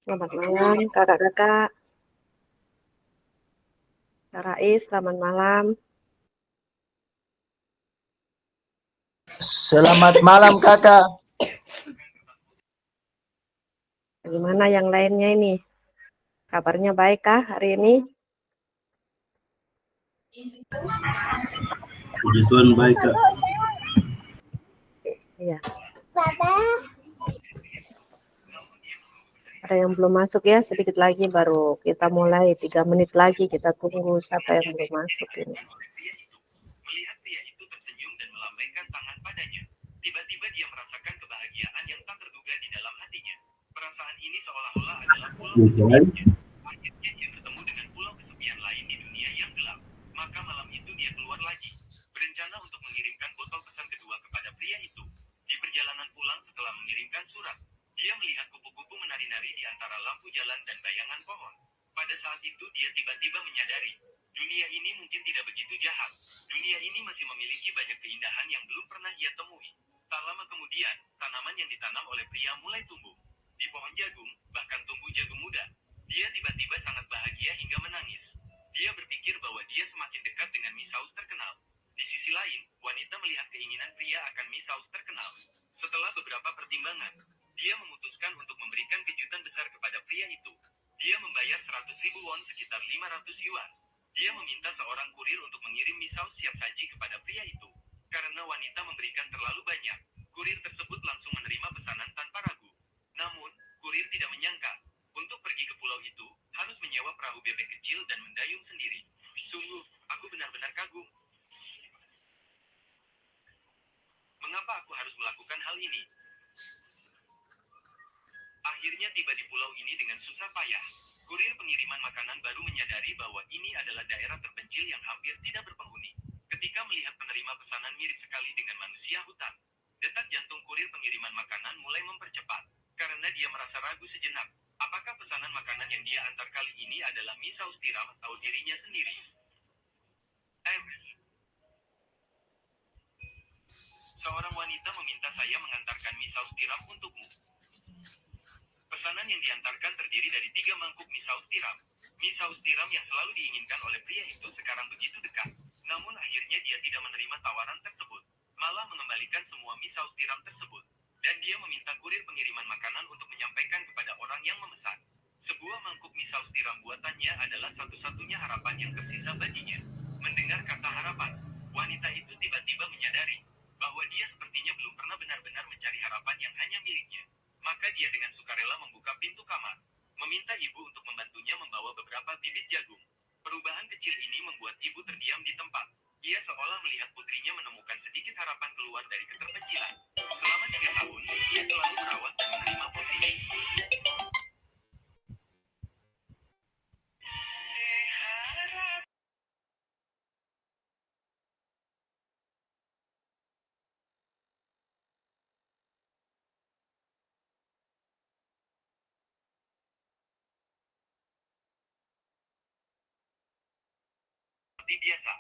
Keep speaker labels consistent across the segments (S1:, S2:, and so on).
S1: Selamat malam, kakak-kakak. Kak Rais, selamat malam.
S2: Selamat malam kakak.
S1: Bagaimana yang lainnya ini? Kabarnya baik kah hari ini?
S3: Puji Tuhan baik kak.
S1: Iya. Ada yang belum masuk ya, sedikit lagi baru kita mulai, 3 menit lagi kita tunggu siapa yang belum masuk ini.
S4: Melihat pria itu tersenyum dan melambaikan tangan padanya. Tiba-tiba dia merasakan kebahagiaan yang tak terduga di dalam hatinya. Perasaan ini seolah-olah adalah pulau kesepiannya. Akhirnya dia bertemu dengan pulau kesepian lain di dunia yang gelap. Maka malam itu dia keluar lagi, berencana untuk mengirimkan botol pesan kedua kepada pria itu. Di perjalanan pulang setelah mengirimkan surat, dia melihat kupu-kupu menari-nari di antara lampu jalan dan bayangan pohon. Pada saat itu dia tiba-tiba menyadari, dunia ini mungkin tidak begitu jahat. Dunia ini masih memiliki banyak keindahan yang belum pernah ia temui. Tak lama kemudian, tanaman yang ditanam oleh pria mulai tumbuh. Di pohon jagung, bahkan tumbuh jagung muda. Dia tiba-tiba sangat bahagia hingga menangis. Dia berpikir bahwa dia semakin dekat dengan Miss House terkenal. Di sisi lain, wanita melihat keinginan pria akan Miss House terkenal. Setelah beberapa pertimbangan, dia memutuskan untuk memberikan kejutan besar kepada pria itu. Dia membayar 100.000 won sekitar 500 yuan. Dia meminta seorang kurir untuk mengirim Miss House siap saji kepada pria itu. Karena wanita memberikan terlalu banyak, kurir tersebut langsung menerima pesanan tanpa ragu. Namun, kurir tidak menyangka, untuk pergi ke pulau itu, harus menyewa perahu bebek kecil dan mendayung sendiri. Sungguh, aku benar-benar kagum. Mengapa aku harus melakukan hal ini? Akhirnya tiba di pulau ini dengan susah payah. Kurir pengiriman makanan baru menyadari bahwa ini adalah daerah terpencil yang hampir tidak berpenghuni. Ketika melihat penerima pesanan mirip sekali dengan manusia hutan, detak jantung kurir pengiriman makanan mulai mempercepat. Karena dia merasa ragu sejenak, apakah pesanan makanan yang dia antar kali ini adalah Miss House tiram atau dirinya sendiri? Seorang wanita meminta saya mengantarkan Miss House tiram untukmu. Pesanan yang diantarkan terdiri dari 3 mangkuk Miss House tiram. Miss House tiram yang selalu diinginkan oleh pria itu sekarang begitu dekat. Namun akhirnya dia tidak menerima tawaran tersebut. Malah mengembalikan semua Miss House tiram tersebut. Dan dia meminta kurir pengiriman makanan untuk menyampaikan kepada orang yang memesan. Sebuah mangkuk Miss House tiram buatannya adalah satu-satunya harapan yang tersisa baginya. Mendengar kata harapan, wanita itu tiba-tiba menyadari bahwa dia sepertinya belum pernah benar-benar mencari harapan yang hanya miliknya. Maka dia dengan sukarela membuka pintu kamar, meminta ibu untuk membantunya membawa beberapa bibit jagung. Perubahan kecil ini membuat ibu terdiam di tempat. Ia seolah melihat putrinya menemukan sedikit harapan keluar dari keterpencilan. Selama 3 tahun, ia selalu merawat dan menerima putrinya. Seperti biasa.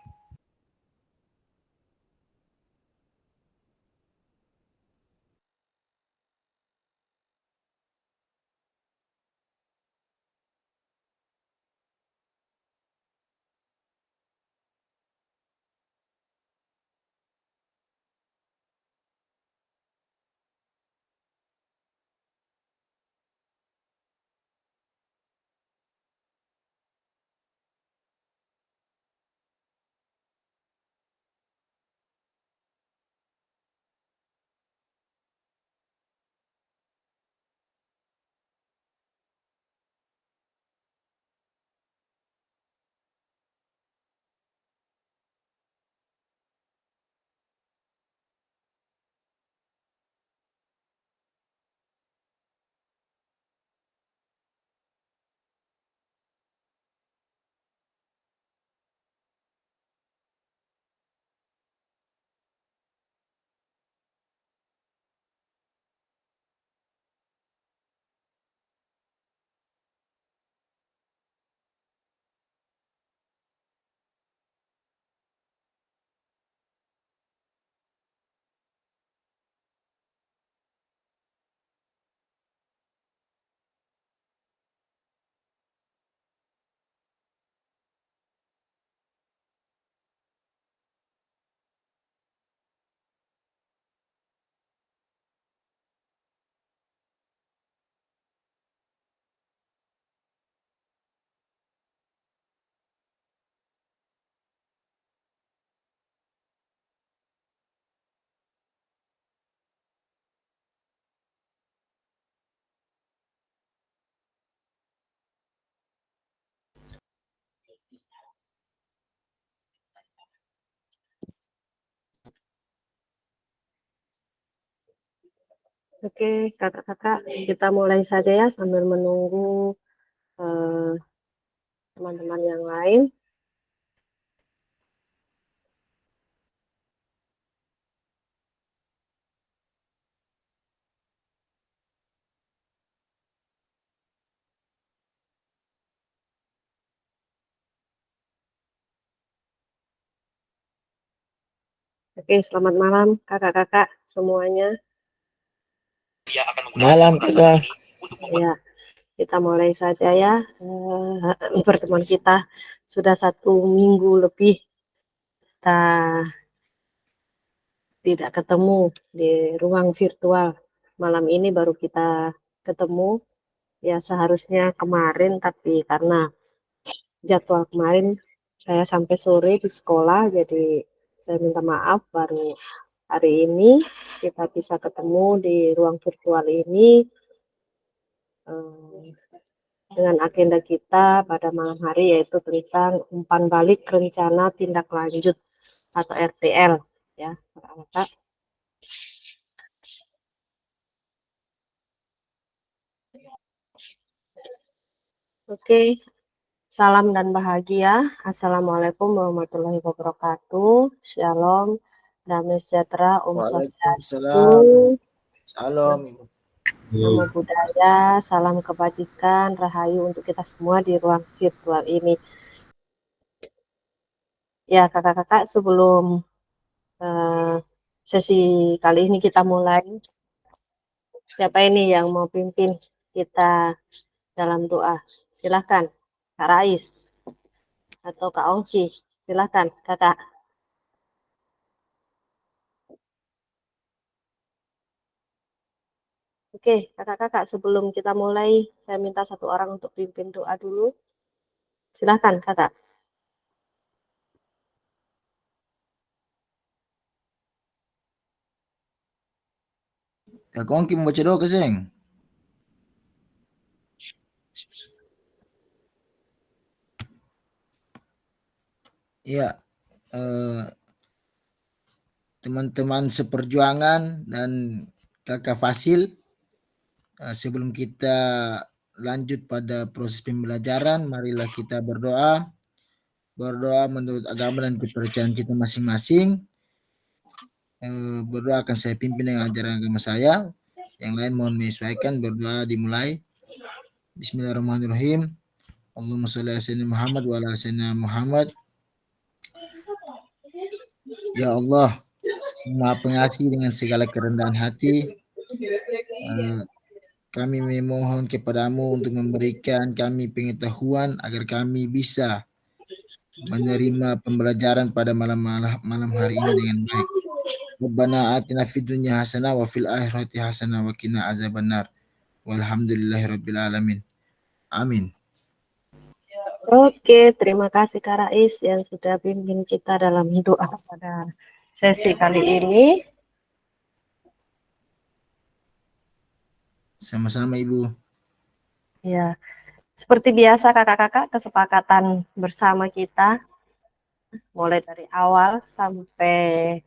S1: Oke, kakak-kakak, kita mulai saja ya sambil menunggu eh, teman-teman yang lain. Oke, selamat malam kakak-kakak semuanya.
S2: Malam kakak.
S1: Ya, kita mulai saja ya. Pertemuan kita sudah 1 minggu lebih kita tidak ketemu di ruang virtual. Malam ini baru kita ketemu. Ya, seharusnya kemarin, tapi karena jadwal kemarin saya sampai sore di sekolah, jadi saya minta maaf baru hari ini kita bisa ketemu di ruang virtual ini eh, dengan agenda kita pada malam hari yaitu tentang umpan balik rencana tindak lanjut atau RTL ya, Kakak. Oke, salam dan bahagia. Assalamualaikum warahmatullahi wabarakatuh. Shalom, damai sejahtera, Om Swastiastu,
S2: Waalaikumsalam. Salam.
S1: Namo Buddhaya, salam kebajikan, rahayu untuk kita semua di ruang virtual ini. Ya, kakak-kakak, sebelum eh, sesi kali ini kita mulai, siapa ini yang mau pimpin kita dalam doa? Silahkan, Kak Rais atau Kak Ongki. Silahkan, kakak. Oke, kakak-kakak, sebelum kita mulai, saya minta satu orang untuk pimpin doa dulu. Silahkan, kakak.
S2: Kak Ongki mau baca doa ke Seng? Iya. Teman-teman seperjuangan dan kakak Fasil, sebelum kita lanjut pada proses pembelajaran, marilah kita berdoa. Berdoa menurut agama dan kepercayaan kita masing-masing. Berdoa akan saya pimpin dengan ajaran agama saya. Yang lain mohon menyesuaikan. Berdoa dimulai. Bismillahirrahmanirrahim. Allahumma sholli ala sayyidina Muhammad wa ala sayyidina Muhammad. Ya Allah, Maha Pengasih dengan segala kerendahan hati, kami memohon kepadamu untuk memberikan kami pengetahuan agar kami bisa menerima pembelajaran pada malam hari ini dengan baik. Rabbana atina fid dunya hasanah wa fil akhirati hasanah wa qina azabannar. Walhamdulillahirabbil alamin. Amin.
S1: Oke, terima kasih Kak Rais yang sudah pimpin kita dalam doa pada sesi kali ini.
S2: Sama-sama Ibu.
S1: Ya, seperti biasa kakak-kakak, kesepakatan bersama kita mulai dari awal sampai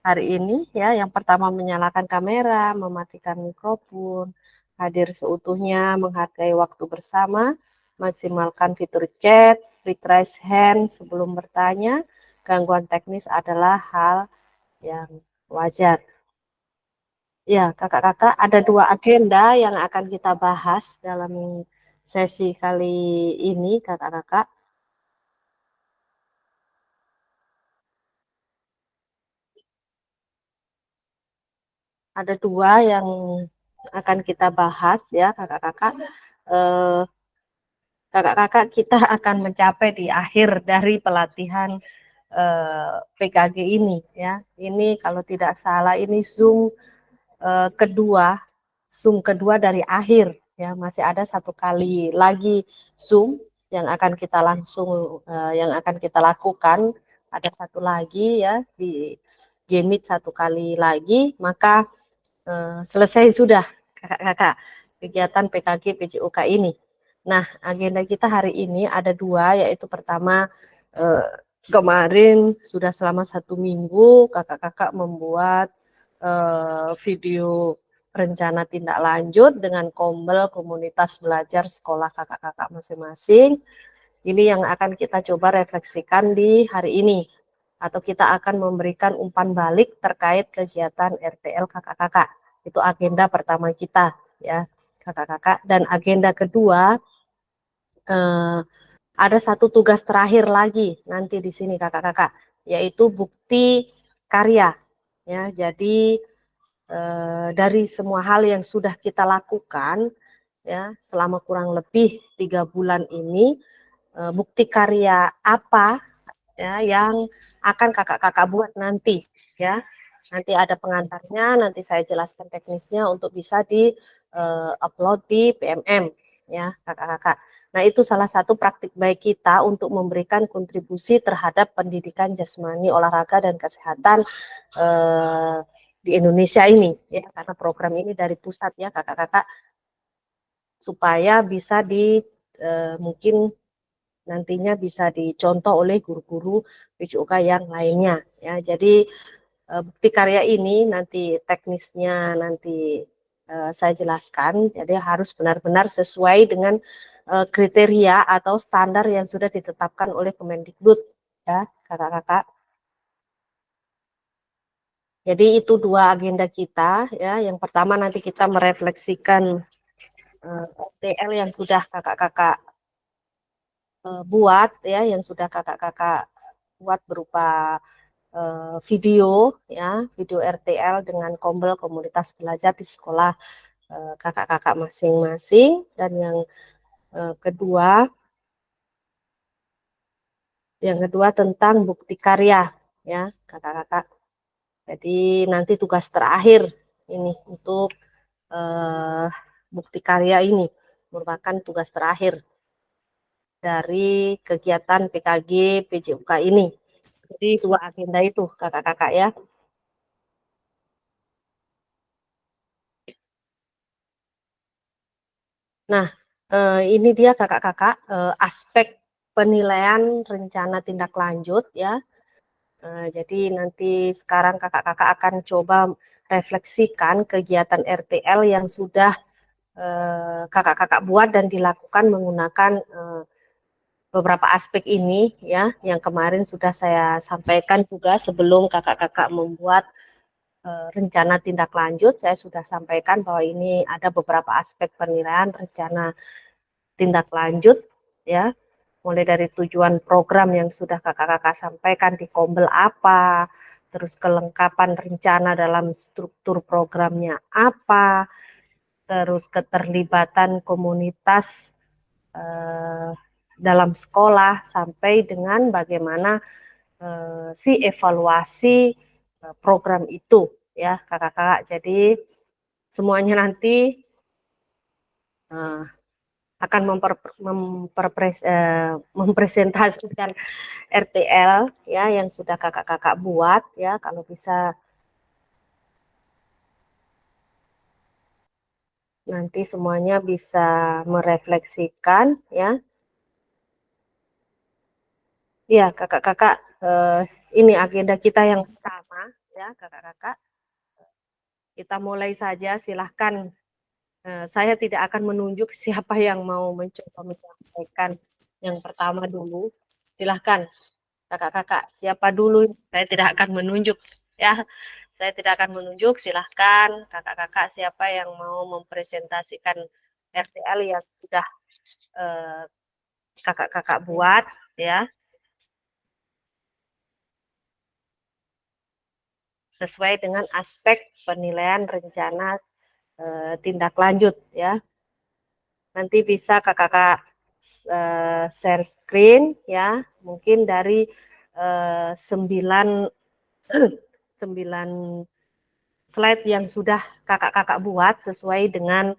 S1: hari ini ya. Yang pertama menyalakan kamera, mematikan mikrofon, hadir seutuhnya, menghargai waktu bersama, maksimalkan fitur chat, raise hand sebelum bertanya. Gangguan teknis adalah hal yang wajar. Ya, kakak-kakak, ada 2 agenda yang akan kita bahas dalam sesi kali ini, kakak-kakak. Ada 2 yang akan kita bahas ya, kakak-kakak. Eh, kakak-kakak, kita akan mencapai di akhir dari pelatihan PKG ini ya. Ini kalau tidak salah ini kedua Zoom kedua dari akhir ya, masih ada 1 kali lagi Zoom yang akan kita yang akan kita lakukan, ada 1 lagi ya di Gmeet 1 kali lagi, maka selesai sudah kakak-kakak kegiatan PKG PJOK ini. Nah, agenda kita hari ini ada 2, yaitu pertama kemarin sudah selama 1 minggu kakak-kakak membuat video rencana tindak lanjut dengan kombel komunitas belajar sekolah kakak-kakak masing-masing. Ini yang akan kita coba refleksikan di hari ini. Atau kita akan memberikan umpan balik terkait kegiatan RTL kakak-kakak. Itu agenda pertama kita, ya, kakak-kakak. Dan agenda kedua, ada satu tugas terakhir lagi nanti di sini kakak-kakak, yaitu bukti karya. Ya, jadi dari semua hal yang sudah kita lakukan, ya, selama kurang lebih 3 bulan ini, bukti karya apa ya yang akan kakak-kakak buat nanti, ya. Nanti ada pengantarnya, nanti saya jelaskan teknisnya untuk bisa di upload di PMM, ya kakak-kakak. Nah, itu salah satu praktik baik kita untuk memberikan kontribusi terhadap pendidikan jasmani, olahraga dan kesehatan di Indonesia ini, ya, karena program ini dari pusat, ya kakak-kakak, supaya bisa mungkin nantinya bisa dicontoh oleh guru-guru PJOK yang lainnya, ya. Jadi bukti karya ini nanti teknisnya nanti saya jelaskan. Jadi harus benar-benar sesuai dengan kriteria atau standar yang sudah ditetapkan oleh Kemendikbud, ya kakak-kakak. Jadi itu 2 agenda kita, ya. Yang pertama nanti kita merefleksikan RTL yang sudah kakak-kakak buat, ya, yang sudah kakak-kakak buat berupa video, ya, video RTL dengan kombel komunitas belajar di sekolah kakak-kakak masing-masing. Dan yang kedua tentang bukti karya, ya kakak-kakak. Jadi nanti tugas terakhir ini untuk bukti karya ini merupakan tugas terakhir dari kegiatan PKG PJUK ini. Jadi 2 agenda itu kakak-kakak, ya. Nah, ini dia kakak-kakak aspek penilaian rencana tindak lanjut, ya. Jadi nanti sekarang kakak-kakak akan coba refleksikan kegiatan RTL yang sudah kakak-kakak buat dan dilakukan menggunakan beberapa aspek ini, ya, yang kemarin sudah saya sampaikan juga sebelum kakak-kakak membuat rencana tindak lanjut. Saya sudah sampaikan bahwa ini ada beberapa aspek penilaian rencana tindak lanjut, ya, mulai dari tujuan program yang sudah kakak-kakak sampaikan di kombel apa, terus kelengkapan rencana dalam struktur programnya apa, terus keterlibatan komunitas dalam sekolah, sampai dengan bagaimana si evaluasi program itu, ya kakak-kakak. Jadi semuanya nanti akan mempresentasikan RTL, ya, yang sudah kakak-kakak buat, ya. Kalau bisa nanti semuanya bisa merefleksikan, ya. Ya kakak-kakak, ini agenda kita yang pertama, ya kakak-kakak. Kita mulai saja, silahkan. Saya tidak akan menunjuk siapa yang mau mencoba menyampaikan yang pertama dulu. Silahkan kakak-kakak, siapa dulu? Saya tidak akan menunjuk, ya. Saya tidak akan menunjuk, silahkan kakak-kakak siapa yang mau mempresentasikan RTL yang sudah kakak-kakak buat, ya, sesuai dengan aspek penilaian rencana tindak lanjut, ya. Nanti bisa kakak-kakak share screen, ya, mungkin dari 9 slide yang sudah kakak-kakak buat sesuai dengan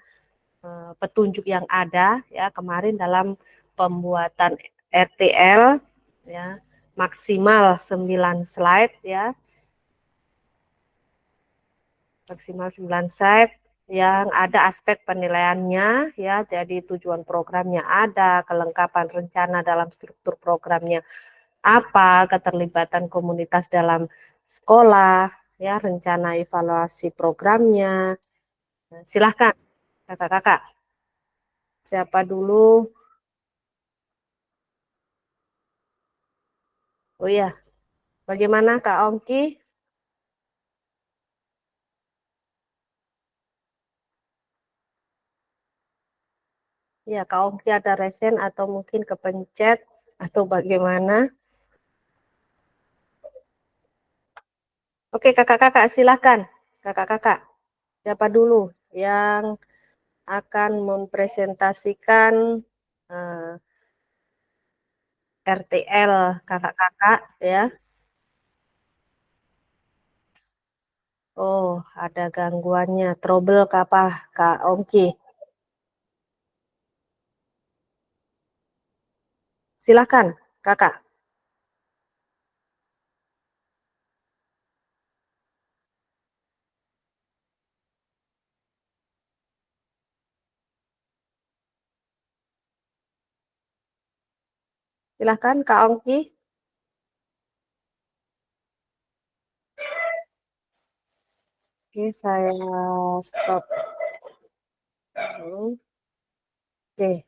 S1: petunjuk yang ada, ya, kemarin dalam pembuatan RTL, ya, maksimal 9 slide, ya, maksimal 9 slide yang ada aspek penilaiannya, ya. Jadi tujuan programnya ada, kelengkapan rencana dalam struktur programnya apa, keterlibatan komunitas dalam sekolah, ya, rencana evaluasi programnya, Silahkan kakak-kakak. Siapa dulu? Oh iya, bagaimana Kak Ongki? Ya, Kak Ongki ada resen atau mungkin kepencet atau bagaimana? Oke, kakak-kakak silahkan. Kakak-kakak, siapa dulu yang akan mempresentasikan eh, RTL kakak-kakak ya? Oh, ada gangguannya. Trouble ke apa, Kak Ongki? Silahkan, kakak. Silahkan, Kak Ongki. Oke, saya stop. Oke.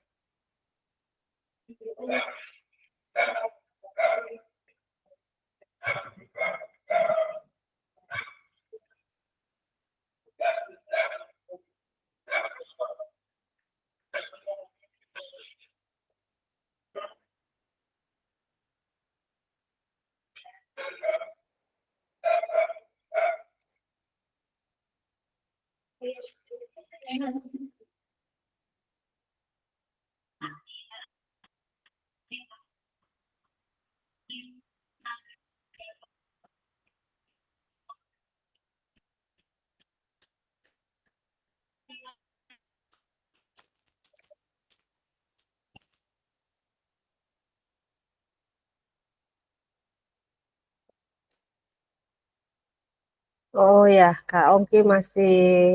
S1: Oh ya, Kak Ongki masih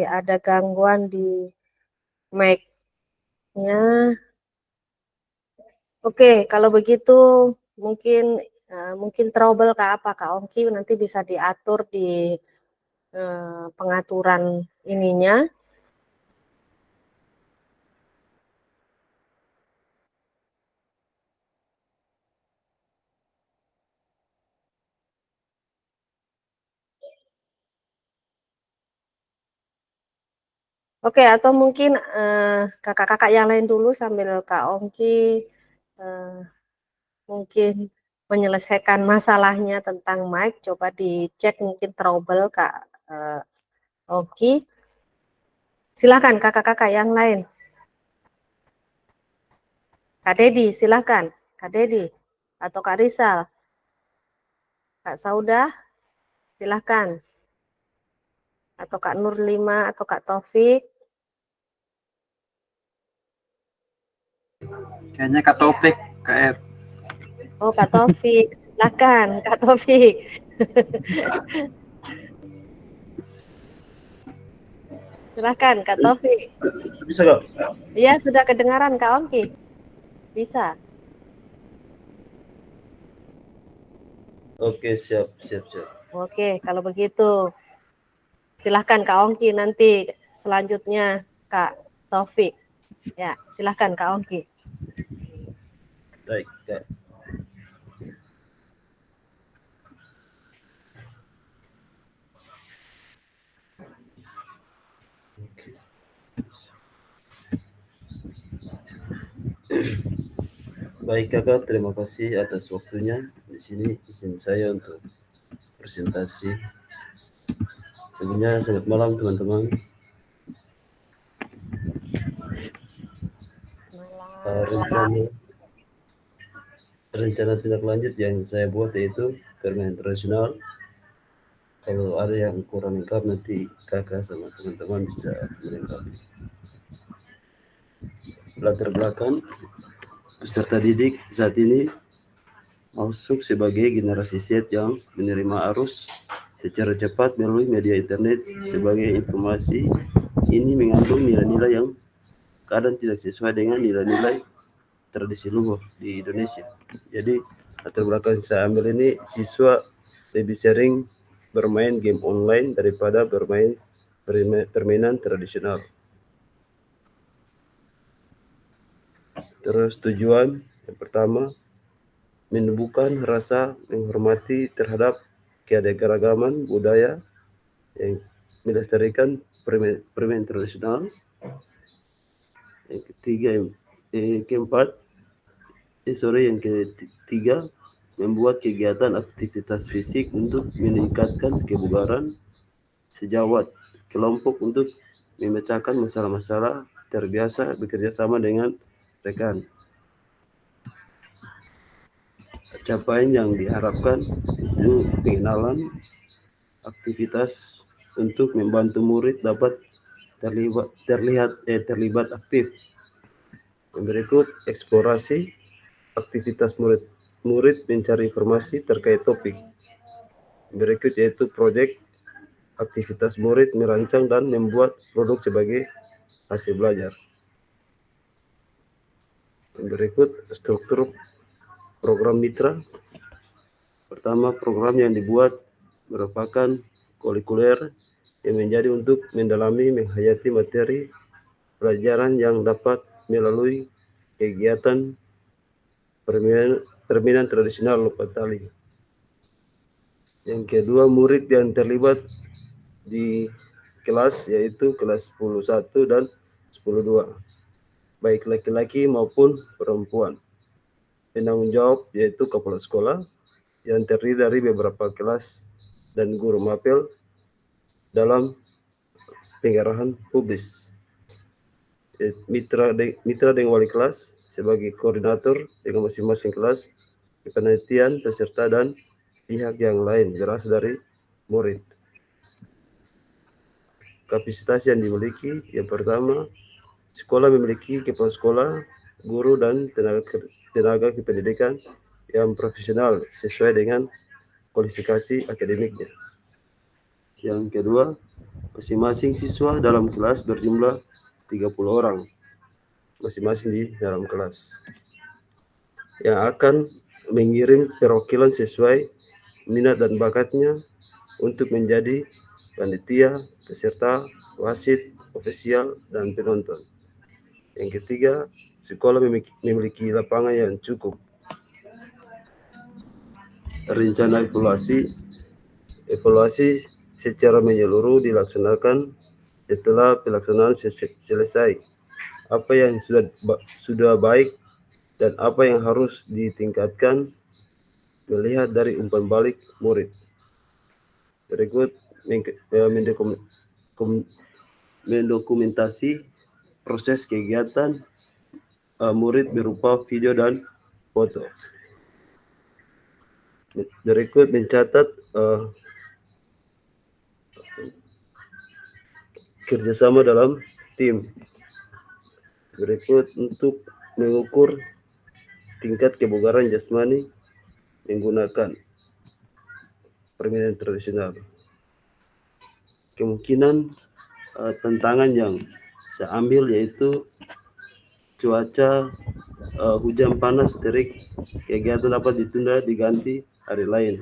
S1: ada gangguan di mic-nya. Oke, kalau begitu mungkin mungkin trouble Kak apa Kak Ongki nanti bisa diatur di pengaturan ininya. Oke, atau mungkin kakak-kakak yang lain dulu sambil Kak Ongki eh, mungkin menyelesaikan masalahnya tentang mic. Coba dicek mungkin trouble Kak Ongki. Silakan kakak-kakak yang lain. Kak Dedi, silakan. Kak Dedi atau Kak Rizal. Kak Saudah, silakan. Atau Kak Nurlima atau Kak Taufik.
S3: Kayaknya Kak Topik, Kak Ed.
S1: Oh, Kak Taufik, silakan Kak Taufik. Silakan Kak Taufik.
S5: Bisa Kak?
S1: Iya, sudah kedengaran Kak Ongki. Bisa.
S5: Oke, siap.
S1: Oke, kalau begitu silahkan Kak Ongki nanti selanjutnya Kak Taufik. Ya, silahkan Kak Ongki.
S5: Baik, Kak. Baik Kakak, terima kasih atas waktunya. Di sini izin saya untuk presentasi. Sebelumnya selamat malam teman-teman. Rencana tindak lanjut yang saya buat yaitu permen internasional. Kalau ada yang kurang lengkap nanti kakak sama teman-teman bisa melengkapi. Latar belakang peserta didik saat ini masuk sebagai generasi Z yang menerima arus secara cepat melalui media internet sebagai informasi ini mengandung nilai-nilai yang kadang tidak sesuai dengan nilai-nilai tradisi luhur di Indonesia. Jadi latar belakang saya ambil ini siswa lebih sering bermain game online daripada bermain permainan tradisional. Terus tujuan yang pertama, menumbuhkan rasa menghormati terhadap keanekaragaman budaya yang melestarikan permainan tradisional. Yang ketiga, yang ketiga, membuat kegiatan aktivitas fisik untuk meningkatkan kebugaran sejawat kelompok untuk memecahkan masalah-masalah, terbiasa bekerja sama dengan rekan. Capaian yang diharapkan itu pengenalan aktivitas untuk membantu murid dapat terlibat aktif. Yang berikut, eksplorasi aktivitas murid mencari informasi terkait topik. Berikut yaitu proyek aktivitas murid merancang dan membuat produk sebagai hasil belajar. Yang berikut, struktur program mitra. Pertama, program yang dibuat merupakan kurikuler yang menjadi untuk mendalami menghayati materi pelajaran yang dapat melalui kegiatan permainan tradisional lompat tali. Yang kedua, murid yang terlibat di kelas yaitu kelas 10.1 dan 10.2, baik laki-laki maupun perempuan. Penanggung jawab yaitu kepala sekolah yang terdiri dari beberapa kelas dan guru mapel dalam pengarahan publis. Mitra dengan wali kelas sebagai koordinator dengan masing-masing kelas, penelitian, peserta, dan pihak yang lain berasal dari murid. Kapasitas yang dimiliki, yang pertama, sekolah memiliki kepala sekolah, guru, dan tenaga kependidikan yang profesional sesuai dengan kualifikasi akademiknya. Yang kedua, masing-masing siswa dalam kelas berjumlah 30 orang, masing-masing di dalam kelas, yang akan mengirim perwakilan sesuai minat dan bakatnya untuk menjadi panitia, peserta, wasit, ofisial, dan penonton. Yang ketiga, sekolah memiliki lapangan yang cukup. Rencana evaluasi secara menyeluruh dilaksanakan setelah pelaksanaan selesai. Apa yang sudah baik dan apa yang harus ditingkatkan melihat dari umpan balik murid. Berikut mendokumentasi proses kegiatan murid berupa video dan foto. Berikut mencatat kerjasama dalam tim. Berikut untuk mengukur tingkat kebugaran jasmani menggunakan permainan tradisional. Kemungkinan tantangan yang saya ambil yaitu cuaca hujan panas terik, kegiatan dapat ditunda diganti hari lain.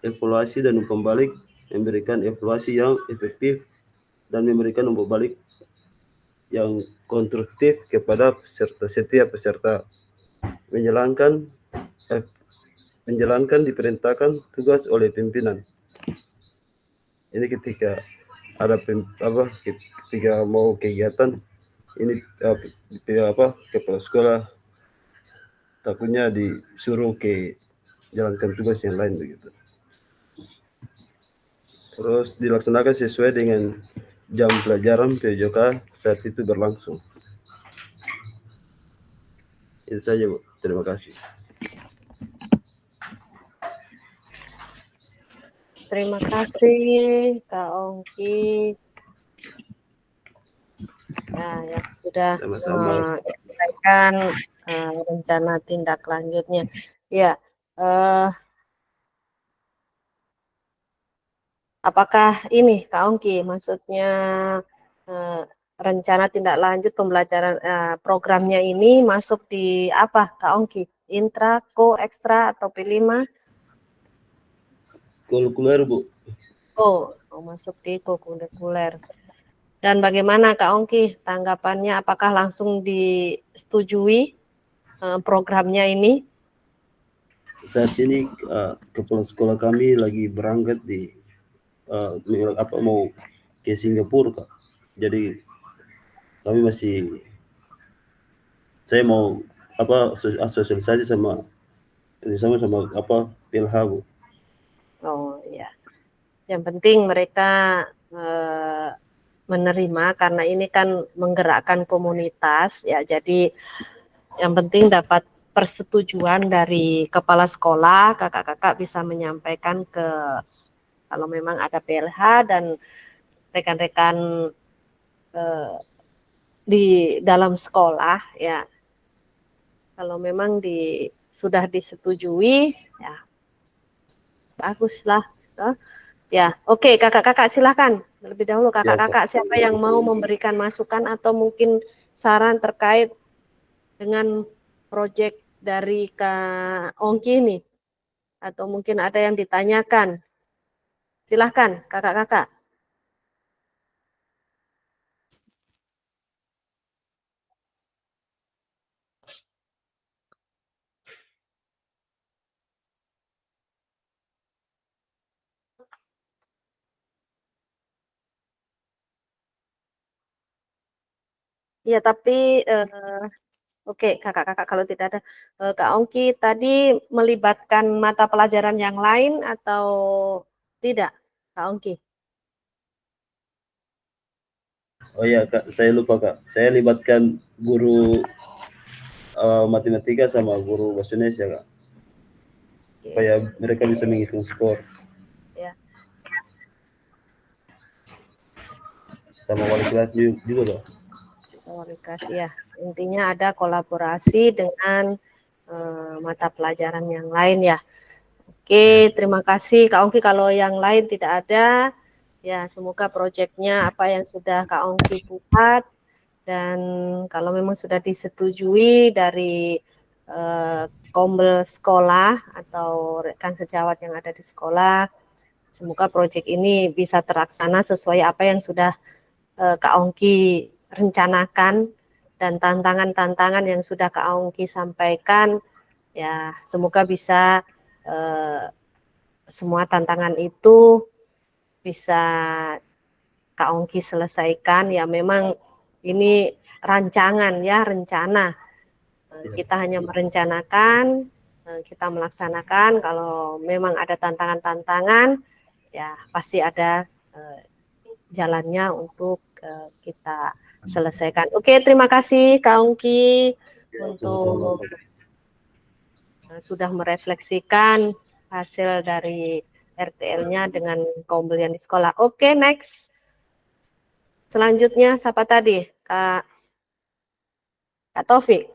S5: Evaluasi dan umpan balik, memberikan evaluasi yang efektif dan memberikan umpan balik yang konstruktif kepada setiap peserta. Menjalankan diperintahkan tugas oleh pimpinan. Ini ketika ada ketika mau kegiatan ini kepala sekolah takutnya disuruh jalankan tugas yang lain begitu. Terus dilaksanakan sesuai dengan jam pelajaran PJOK saat itu berlangsung. Itu saja, Bu. Terima kasih.
S1: Terima kasih Kak Ongki. Nah, yang sudah menyampaikan rencana tindak lanjutnya. Ya, apakah ini Kak Ongki maksudnya rencana tindak lanjut pembelajaran programnya ini masuk di apa Kak Ongki? Intra, ko, ekstra, atau P5?
S5: Kurikuler, Bu.
S1: mau masuk di kokurikuler. Dan bagaimana Kak Ongki tanggapannya? Apakah langsung disetujui programnya ini?
S5: Saat ini kepala sekolah kami lagi berangkat di mau ke Singapura, Kak. Jadi kami saya mau sosialisasi sama PLH, Bu.
S1: Oh ya, yang penting mereka menerima karena ini kan menggerakkan komunitas ya. Jadi yang penting dapat persetujuan dari kepala sekolah, kakak-kakak bisa menyampaikan ke kalau memang ada PLH dan rekan-rekan di dalam sekolah ya. Kalau memang sudah disetujui ya baguslah. Ya, oke kakak-kakak silahkan. Terlebih dahulu kakak-kakak siapa yang mau memberikan masukan atau mungkin saran terkait dengan proyek dari Kak Ongki ini? Atau mungkin ada yang ditanyakan? Silahkan kakak-kakak. Ya, tapi oke, kakak-kakak kalau tidak ada, Kak Ongki tadi melibatkan mata pelajaran yang lain atau tidak, Kak Ongki?
S5: Oh iya, Kak, saya lupa, Kak. Saya libatkan guru matematika sama guru bahasa Indonesia, Kak. Supaya mereka bisa menghitung skor.
S1: Ya.
S5: Sama wali kelas juga, Kak.
S1: Komunikasi ya, intinya ada kolaborasi dengan mata pelajaran yang lain ya. Oke, terima kasih Kak Ongki. Kalau yang lain tidak ada, ya semoga proyeknya apa yang sudah Kak Ongki buat dan kalau memang sudah disetujui dari kombel sekolah atau rekan sejawat yang ada di sekolah, semoga proyek ini bisa terlaksana sesuai apa yang sudah Kak Ongki rencanakan dan tantangan-tantangan yang sudah Kak Ongki sampaikan, ya semoga bisa semua tantangan itu bisa Kak Ongki selesaikan. Ya memang ini rancangan ya, rencana. Kita hanya merencanakan, kita melaksanakan. Kalau memang ada tantangan-tantangan, ya pasti ada jalannya untuk kita selesaikan. Oke, terima kasih Kak Ongki untuk sudah merefleksikan hasil dari RTL-nya dengan pembelian di sekolah. Oke, next. Selanjutnya siapa tadi? Kak Taufik.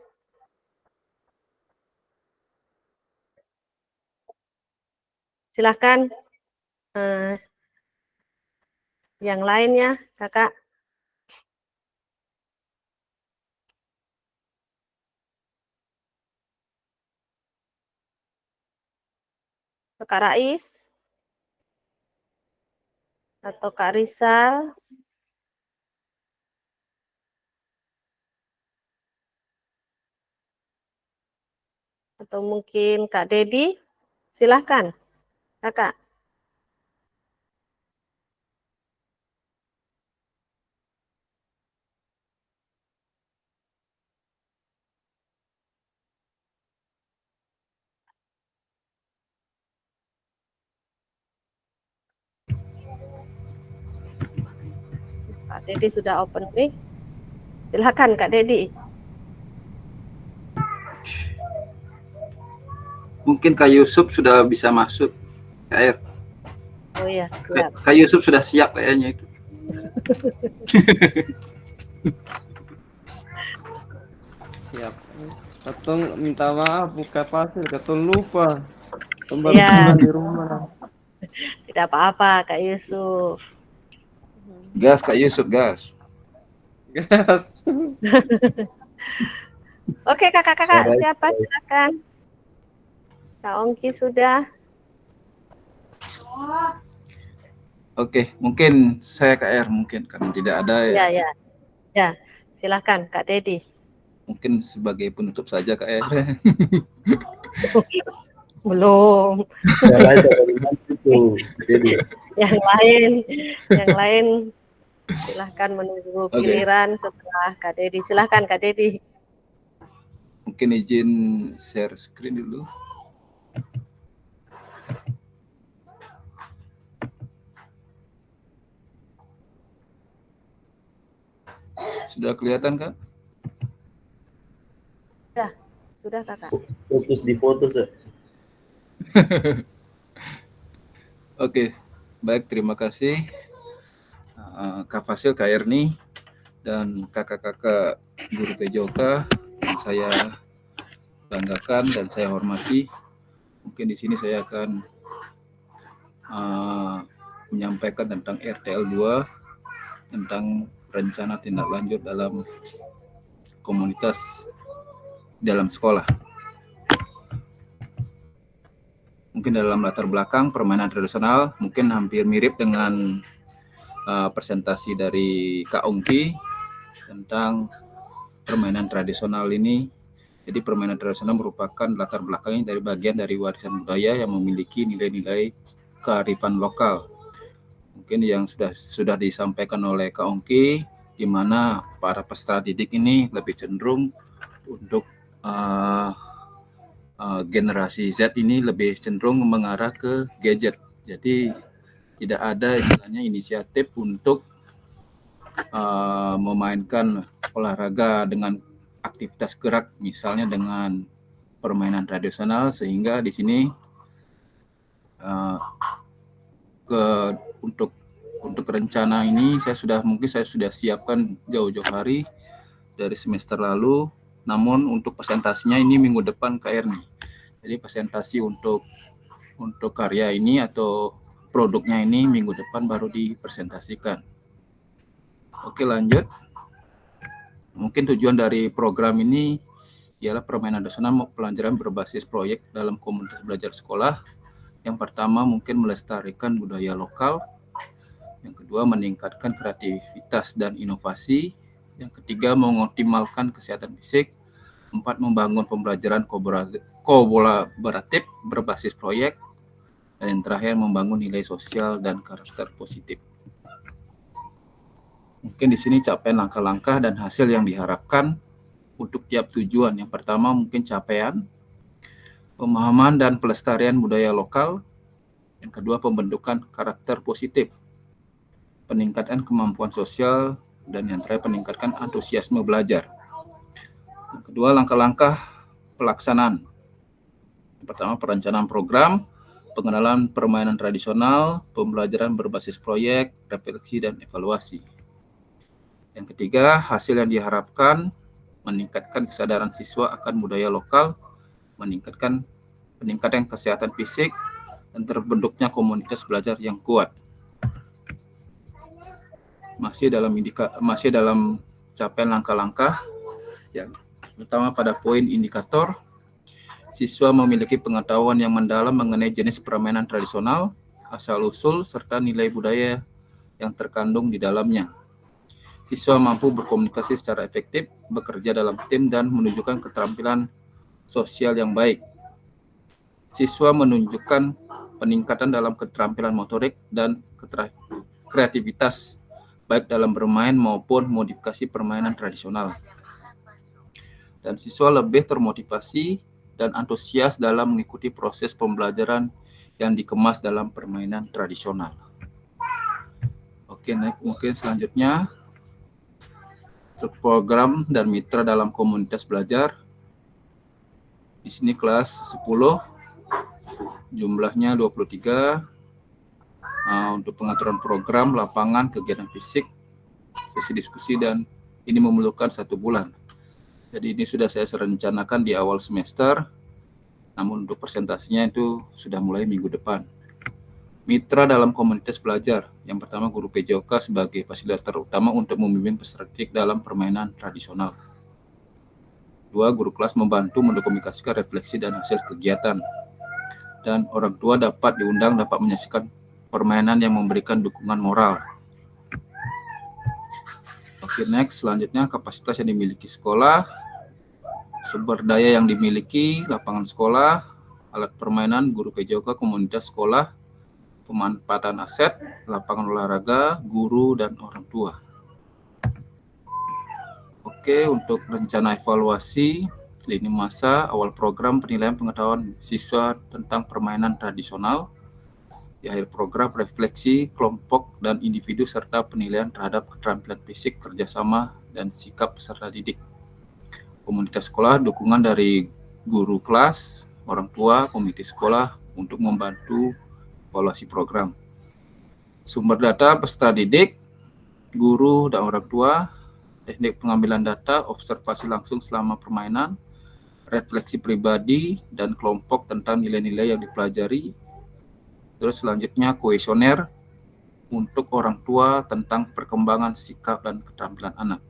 S1: Silahkan yang lainnya, Kakak. Kak Rais atau Kak Rizal atau mungkin Kak Dedi, silahkan Kakak. Kak Dedi sudah open mic. Silahkan Kak Dedi.
S3: Mungkin Kak Yusuf sudah bisa masuk. Kak,
S1: Oh iya, siap.
S3: Kak Yusuf sudah siap kayaknya itu.
S6: Siap. Katong minta maaf buka pasir, katong lupa. Katong
S1: Iya.
S6: pulang di rumah.
S1: Tidak apa-apa Kak Yusuf.
S3: Gas Kak Yusuf, gas.
S6: Gas.
S1: Oke kakak-kakak, siapa silakan. Kak Ongki sudah.
S3: Oke, mungkin saya KR mungkin karena tidak ada
S1: Ya, ya, ya. Silakan Kak Dedi.
S3: mungkin sebagai penutup saja KR.
S1: Belum.
S5: Saya rasa itu. Jadi
S1: Yang lain silahkan menunggu
S3: Oke.
S1: giliran setelah Kak Dedi. Silahkan Kak Dedi.
S3: Mungkin izin share screen dulu. Sudah kelihatan Kak?
S1: Sudah Kakak.
S5: fokus di foto saya.
S3: Oke, baik, terima kasih Kak Fasil, Kak Erni, dan kakak-kakak guru PJOK yang saya banggakan dan saya hormati. Mungkin di sini saya akan menyampaikan tentang RTL 2, tentang rencana tindak lanjut dalam komunitas dalam sekolah. Mungkin dalam latar belakang permainan tradisional mungkin hampir mirip dengan presentasi dari Kak Ongki tentang permainan tradisional ini. Jadi permainan tradisional merupakan latar belakangnya dari bagian dari warisan budaya yang memiliki nilai-nilai kearifan lokal. Mungkin yang sudah disampaikan oleh Kak Ongki, di mana para peserta didik ini lebih cenderung untuk generasi Z ini lebih cenderung mengarah ke gadget. Jadi tidak ada istilahnya inisiatif untuk memainkan olahraga dengan aktivitas gerak, misalnya dengan permainan tradisional, sehingga di sini untuk rencana ini saya sudah siapkan jauh-jauh hari dari semester lalu. Namun untuk presentasinya ini minggu depan KR nih. Jadi presentasi untuk karya ini atau produknya ini minggu depan baru dipresentasikan. Oke, lanjut. Mungkin tujuan dari program ini ialah permainan tradisional pelajaran berbasis proyek dalam komunitas belajar sekolah. Yang pertama mungkin melestarikan budaya lokal. Yang kedua meningkatkan kreativitas dan inovasi. Yang ketiga mengoptimalkan kesehatan fisik. 4 membangun pembelajaran kolaboratif berbasis proyek. Dan yang terakhir membangun nilai sosial dan karakter positif. Mungkin di sini capaian langkah-langkah dan hasil yang diharapkan untuk tiap tujuan. Yang pertama mungkin capaian, pemahaman dan pelestarian budaya lokal. Yang kedua pembentukan karakter positif, peningkatan kemampuan sosial, dan yang terakhir peningkatan antusiasme belajar. Yang kedua langkah-langkah pelaksanaan. Yang pertama perencanaan program, pengenalan permainan tradisional, pembelajaran berbasis proyek, refleksi dan evaluasi. Yang ketiga, hasil yang diharapkan meningkatkan kesadaran siswa akan budaya lokal, meningkatkan kesehatan fisik, dan terbentuknya komunitas belajar yang kuat. Masih dalam capaian langkah-langkah yang pertama pada poin indikator, siswa memiliki pengetahuan yang mendalam mengenai jenis permainan tradisional, asal-usul, serta nilai budaya yang terkandung di dalamnya. Siswa mampu berkomunikasi secara efektif, bekerja dalam tim, dan menunjukkan keterampilan sosial yang baik. Siswa menunjukkan peningkatan dalam keterampilan motorik dan kreativitas, baik dalam bermain maupun modifikasi permainan tradisional. Dan siswa lebih termotivasi dan antusias dalam mengikuti proses pembelajaran yang dikemas dalam permainan tradisional. Oke, mungkin selanjutnya untuk program dan mitra dalam komunitas belajar. Di sini kelas 10, jumlahnya 23. Untuk pengaturan program, lapangan, kegiatan fisik, sesi diskusi, dan ini memerlukan 1 bulan. Jadi ini sudah saya rencanakan di awal semester, namun untuk presentasinya itu sudah mulai minggu depan. Mitra dalam komunitas belajar. Yang pertama guru PJOK sebagai fasilitator utama untuk membimbing peserta didik dalam permainan tradisional. 2. Guru kelas membantu mendokumentasikan refleksi dan hasil kegiatan. Dan orang tua dapat diundang dapat menyaksikan permainan yang memberikan dukungan moral. Oke, next. Selanjutnya, kapasitas yang dimiliki sekolah, sumber daya yang dimiliki, lapangan sekolah, alat permainan, guru PJOK, komunitas sekolah, pemanfaatan aset, lapangan olahraga, guru, dan orang tua. Oke, untuk rencana evaluasi, lini masa, awal program penilaian pengetahuan siswa tentang permainan tradisional, di akhir program refleksi kelompok dan individu serta penilaian terhadap keterampilan fisik, kerjasama, dan sikap peserta didik. Komunitas sekolah, dukungan dari guru kelas, orang tua, komite sekolah untuk membantu evaluasi program. Sumber data peserta didik, guru, dan orang tua, teknik pengambilan data, observasi langsung selama permainan, refleksi pribadi dan kelompok tentang nilai-nilai yang dipelajari. Terus selanjutnya kuesioner untuk orang tua tentang perkembangan sikap dan keterampilan anak.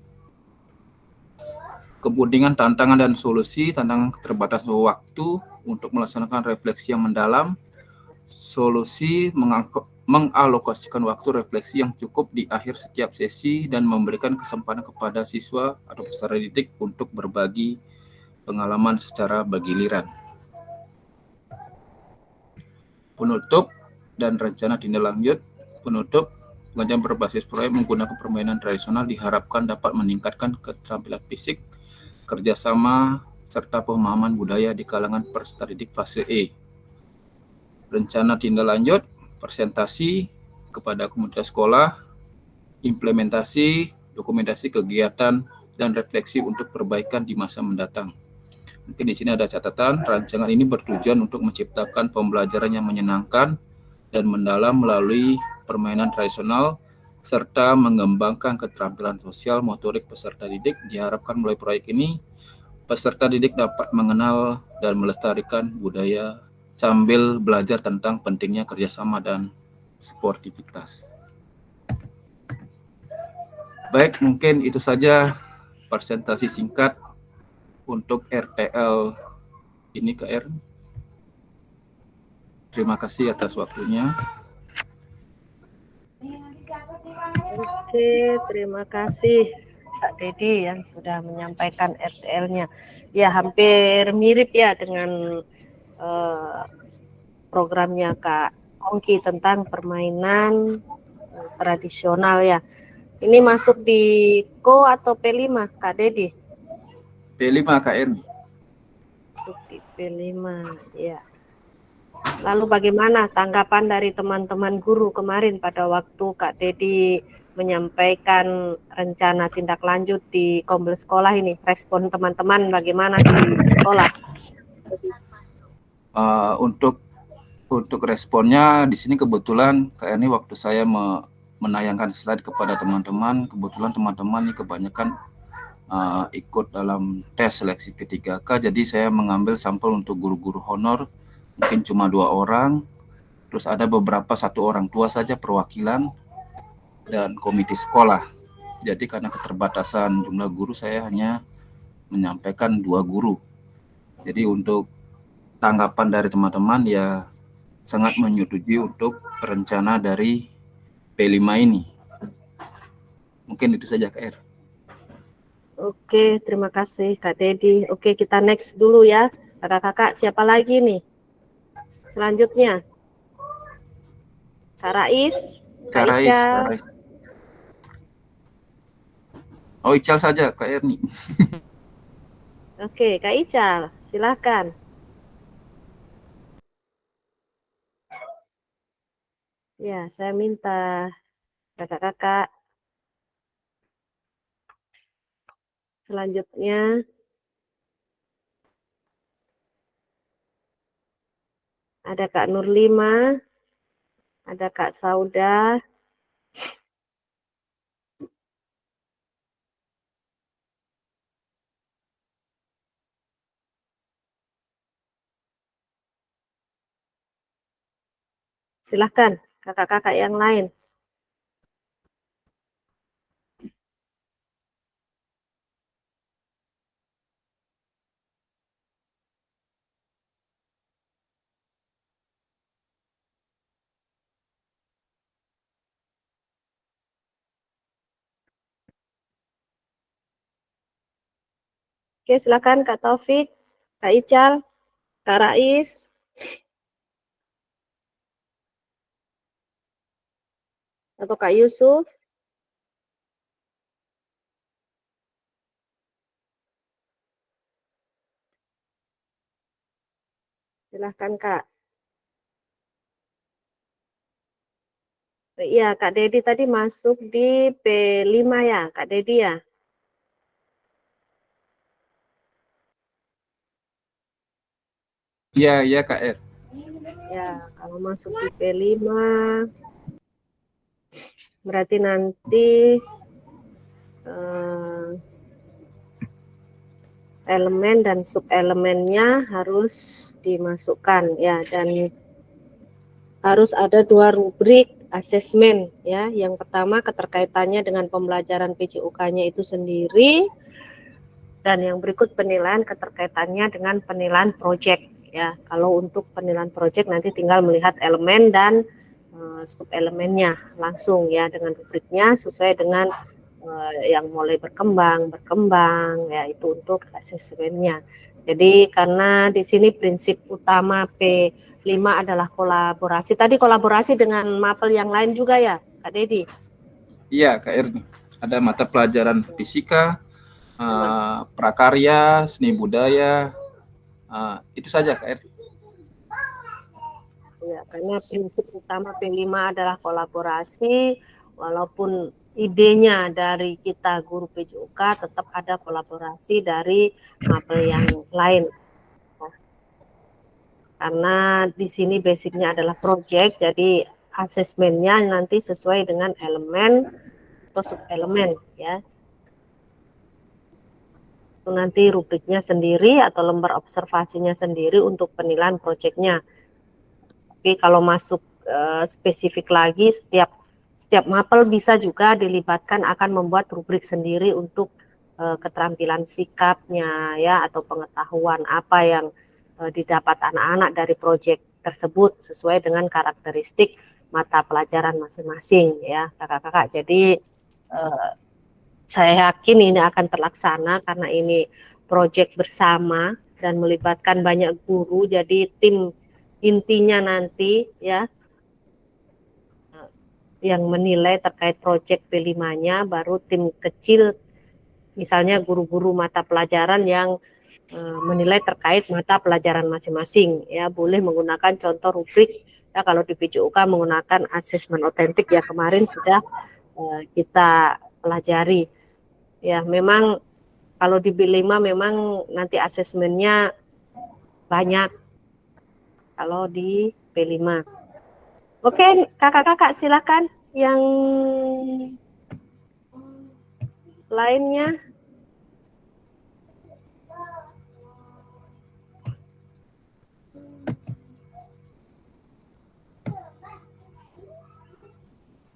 S3: Kemudian tantangan dan solusi, tantangan keterbatasan waktu untuk melaksanakan refleksi yang mendalam, solusi mengalokasikan waktu refleksi yang cukup di akhir setiap sesi dan memberikan kesempatan kepada siswa atau peserta didik untuk berbagi pengalaman secara bergiliran. Penutup dan rencana tindak lanjut. Penutup, pengajaran berbasis proyek menggunakan permainan tradisional diharapkan dapat meningkatkan keterampilan fisik, kerjasama, serta pemahaman budaya di kalangan peserta didik fase E. Rencana tindak lanjut, presentasi kepada komunitas sekolah, implementasi, dokumentasi kegiatan, dan refleksi untuk perbaikan di masa mendatang. Mungkin di sini ada catatan, rancangan ini bertujuan untuk menciptakan pembelajaran yang menyenangkan dan mendalam melalui permainan tradisional, serta mengembangkan keterampilan sosial motorik peserta didik. Diharapkan melalui proyek ini, peserta didik dapat mengenal dan melestarikan budaya sambil belajar tentang pentingnya kerjasama dan sportivitas. Baik, mungkin itu saja presentasi singkat untuk RTL ini KR. Terima kasih atas waktunya.
S1: Oke, terima kasih Kak Dedi yang sudah menyampaikan RTL-nya. Ya, hampir mirip ya dengan programnya Kak Ongki tentang permainan tradisional ya. Ini masuk di KO atau P5 Kak Dedi?
S3: P5 KR.
S1: Masuk di P5 ya. Lalu bagaimana tanggapan dari teman-teman guru kemarin pada waktu Kak Dedi menyampaikan rencana tindak lanjut di Kombel sekolah ini? Respon teman-teman bagaimana di sekolah?
S3: Untuk responnya di sini kebetulan kayak ini waktu saya menayangkan slide kepada teman-teman, kebetulan teman-teman ini kebanyakan ikut dalam tes seleksi P3K, jadi saya mengambil sampel untuk guru-guru honor, mungkin cuma 2 orang, terus ada beberapa 1 orang tua saja perwakilan, dan komite sekolah. Jadi karena keterbatasan jumlah guru, saya hanya menyampaikan 2 guru. Jadi untuk tanggapan dari teman-teman ya sangat menyetujui untuk rencana dari P5 ini. Mungkin itu saja KR.
S1: Oke, terima kasih Kak Dedi. Oke, kita next dulu ya. Kakak-kakak, siapa lagi nih? Selanjutnya. Kak Rais, Kak Ical.
S3: Oh, Ical saja, Kak Erni.
S1: Oke, Kak Ical, silakan. Ya, saya minta kakak-kakak. Selanjutnya, ada Kak Nurlima, ada Kak Sauda, silahkan kakak-kakak yang lain. Oke, silakan Kak Taufik, Kak Ical, Kak Rais. Atau Kak Yusuf. Silahkan Kak. Iya, Kak Dedi tadi masuk di P5 ya, Kak Dedi ya?
S3: Iya, iya Kak R.
S1: Ya, kalau masuk di P5, berarti nanti elemen dan subelemennya harus dimasukkan ya, dan harus ada 2 rubrik asesmen ya. Yang pertama keterkaitannya dengan pembelajaran PJOK-nya itu sendiri, dan yang berikut penilaian keterkaitannya dengan penilaian proyek ya. Kalau untuk penilaian proyek nanti tinggal melihat elemen dan subelemennya langsung ya, dengan rubriknya sesuai dengan yang mulai berkembang ya, itu untuk asesmennya. Jadi karena di sini prinsip utama P5 adalah kolaborasi. Tadi kolaborasi dengan mapel yang lain juga ya, Kak Dedi?
S3: Iya Kak R. Ada mata pelajaran fisika, prakarya, seni budaya, itu saja Kak R.
S1: Ya, karena prinsip utama P5 adalah kolaborasi, walaupun idenya dari kita guru PJOK tetap ada kolaborasi dari mapel yang lain. Karena di sini basicnya adalah project, jadi asesmennya nanti sesuai dengan elemen atau subelemen ya. Itu nanti rubriknya sendiri atau lembar observasinya sendiri untuk penilaian proyeknya. Tapi kalau masuk spesifik lagi, setiap mapel bisa juga dilibatkan akan membuat rubrik sendiri untuk keterampilan sikapnya ya, atau pengetahuan apa yang didapat anak-anak dari proyek tersebut sesuai dengan karakteristik mata pelajaran masing-masing ya kakak-kakak. Jadi saya yakin ini akan terlaksana karena ini proyek bersama dan melibatkan banyak guru, jadi tim intinya nanti ya yang menilai terkait proyek P5-nya, baru tim kecil misalnya guru-guru mata pelajaran yang menilai terkait mata pelajaran masing-masing ya, boleh menggunakan contoh rubrik ya. Kalau di PJOK menggunakan asesmen otentik ya, kemarin sudah kita pelajari ya. Memang kalau di B5 memang nanti asesmennya banyak kalau di P5. Oke, kakak-kakak silakan yang lainnya.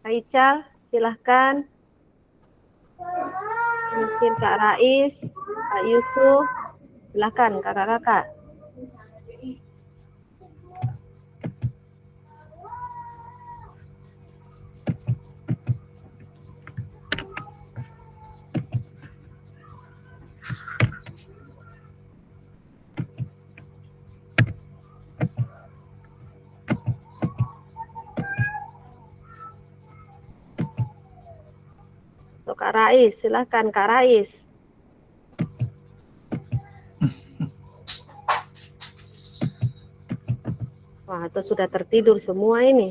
S1: Kak Ical, silahkan. Mungkin Kak Rais, Kak Yusuf, silahkan kakak-kakak. Untuk Kak Rais, silahkan Kak Rais. Wah, atau sudah tertidur semua ini.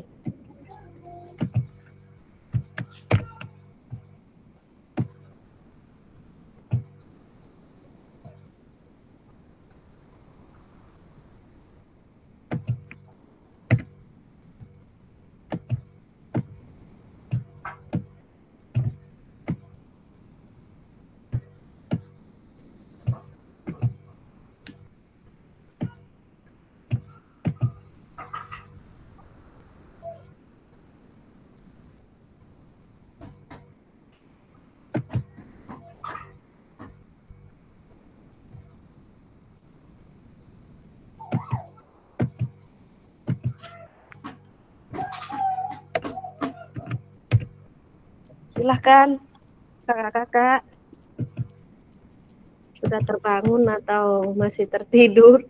S1: Silahkan kakak-kakak. sudah terbangun atau masih tertidur?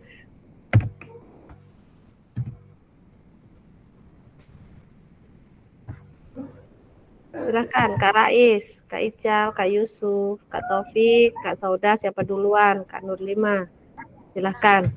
S1: Silakan Kak Rais, Kak Ical, Kak Yusuf, Kak Taufik, Kak Sauda, siapa duluan? Kak Nurlima, silakan.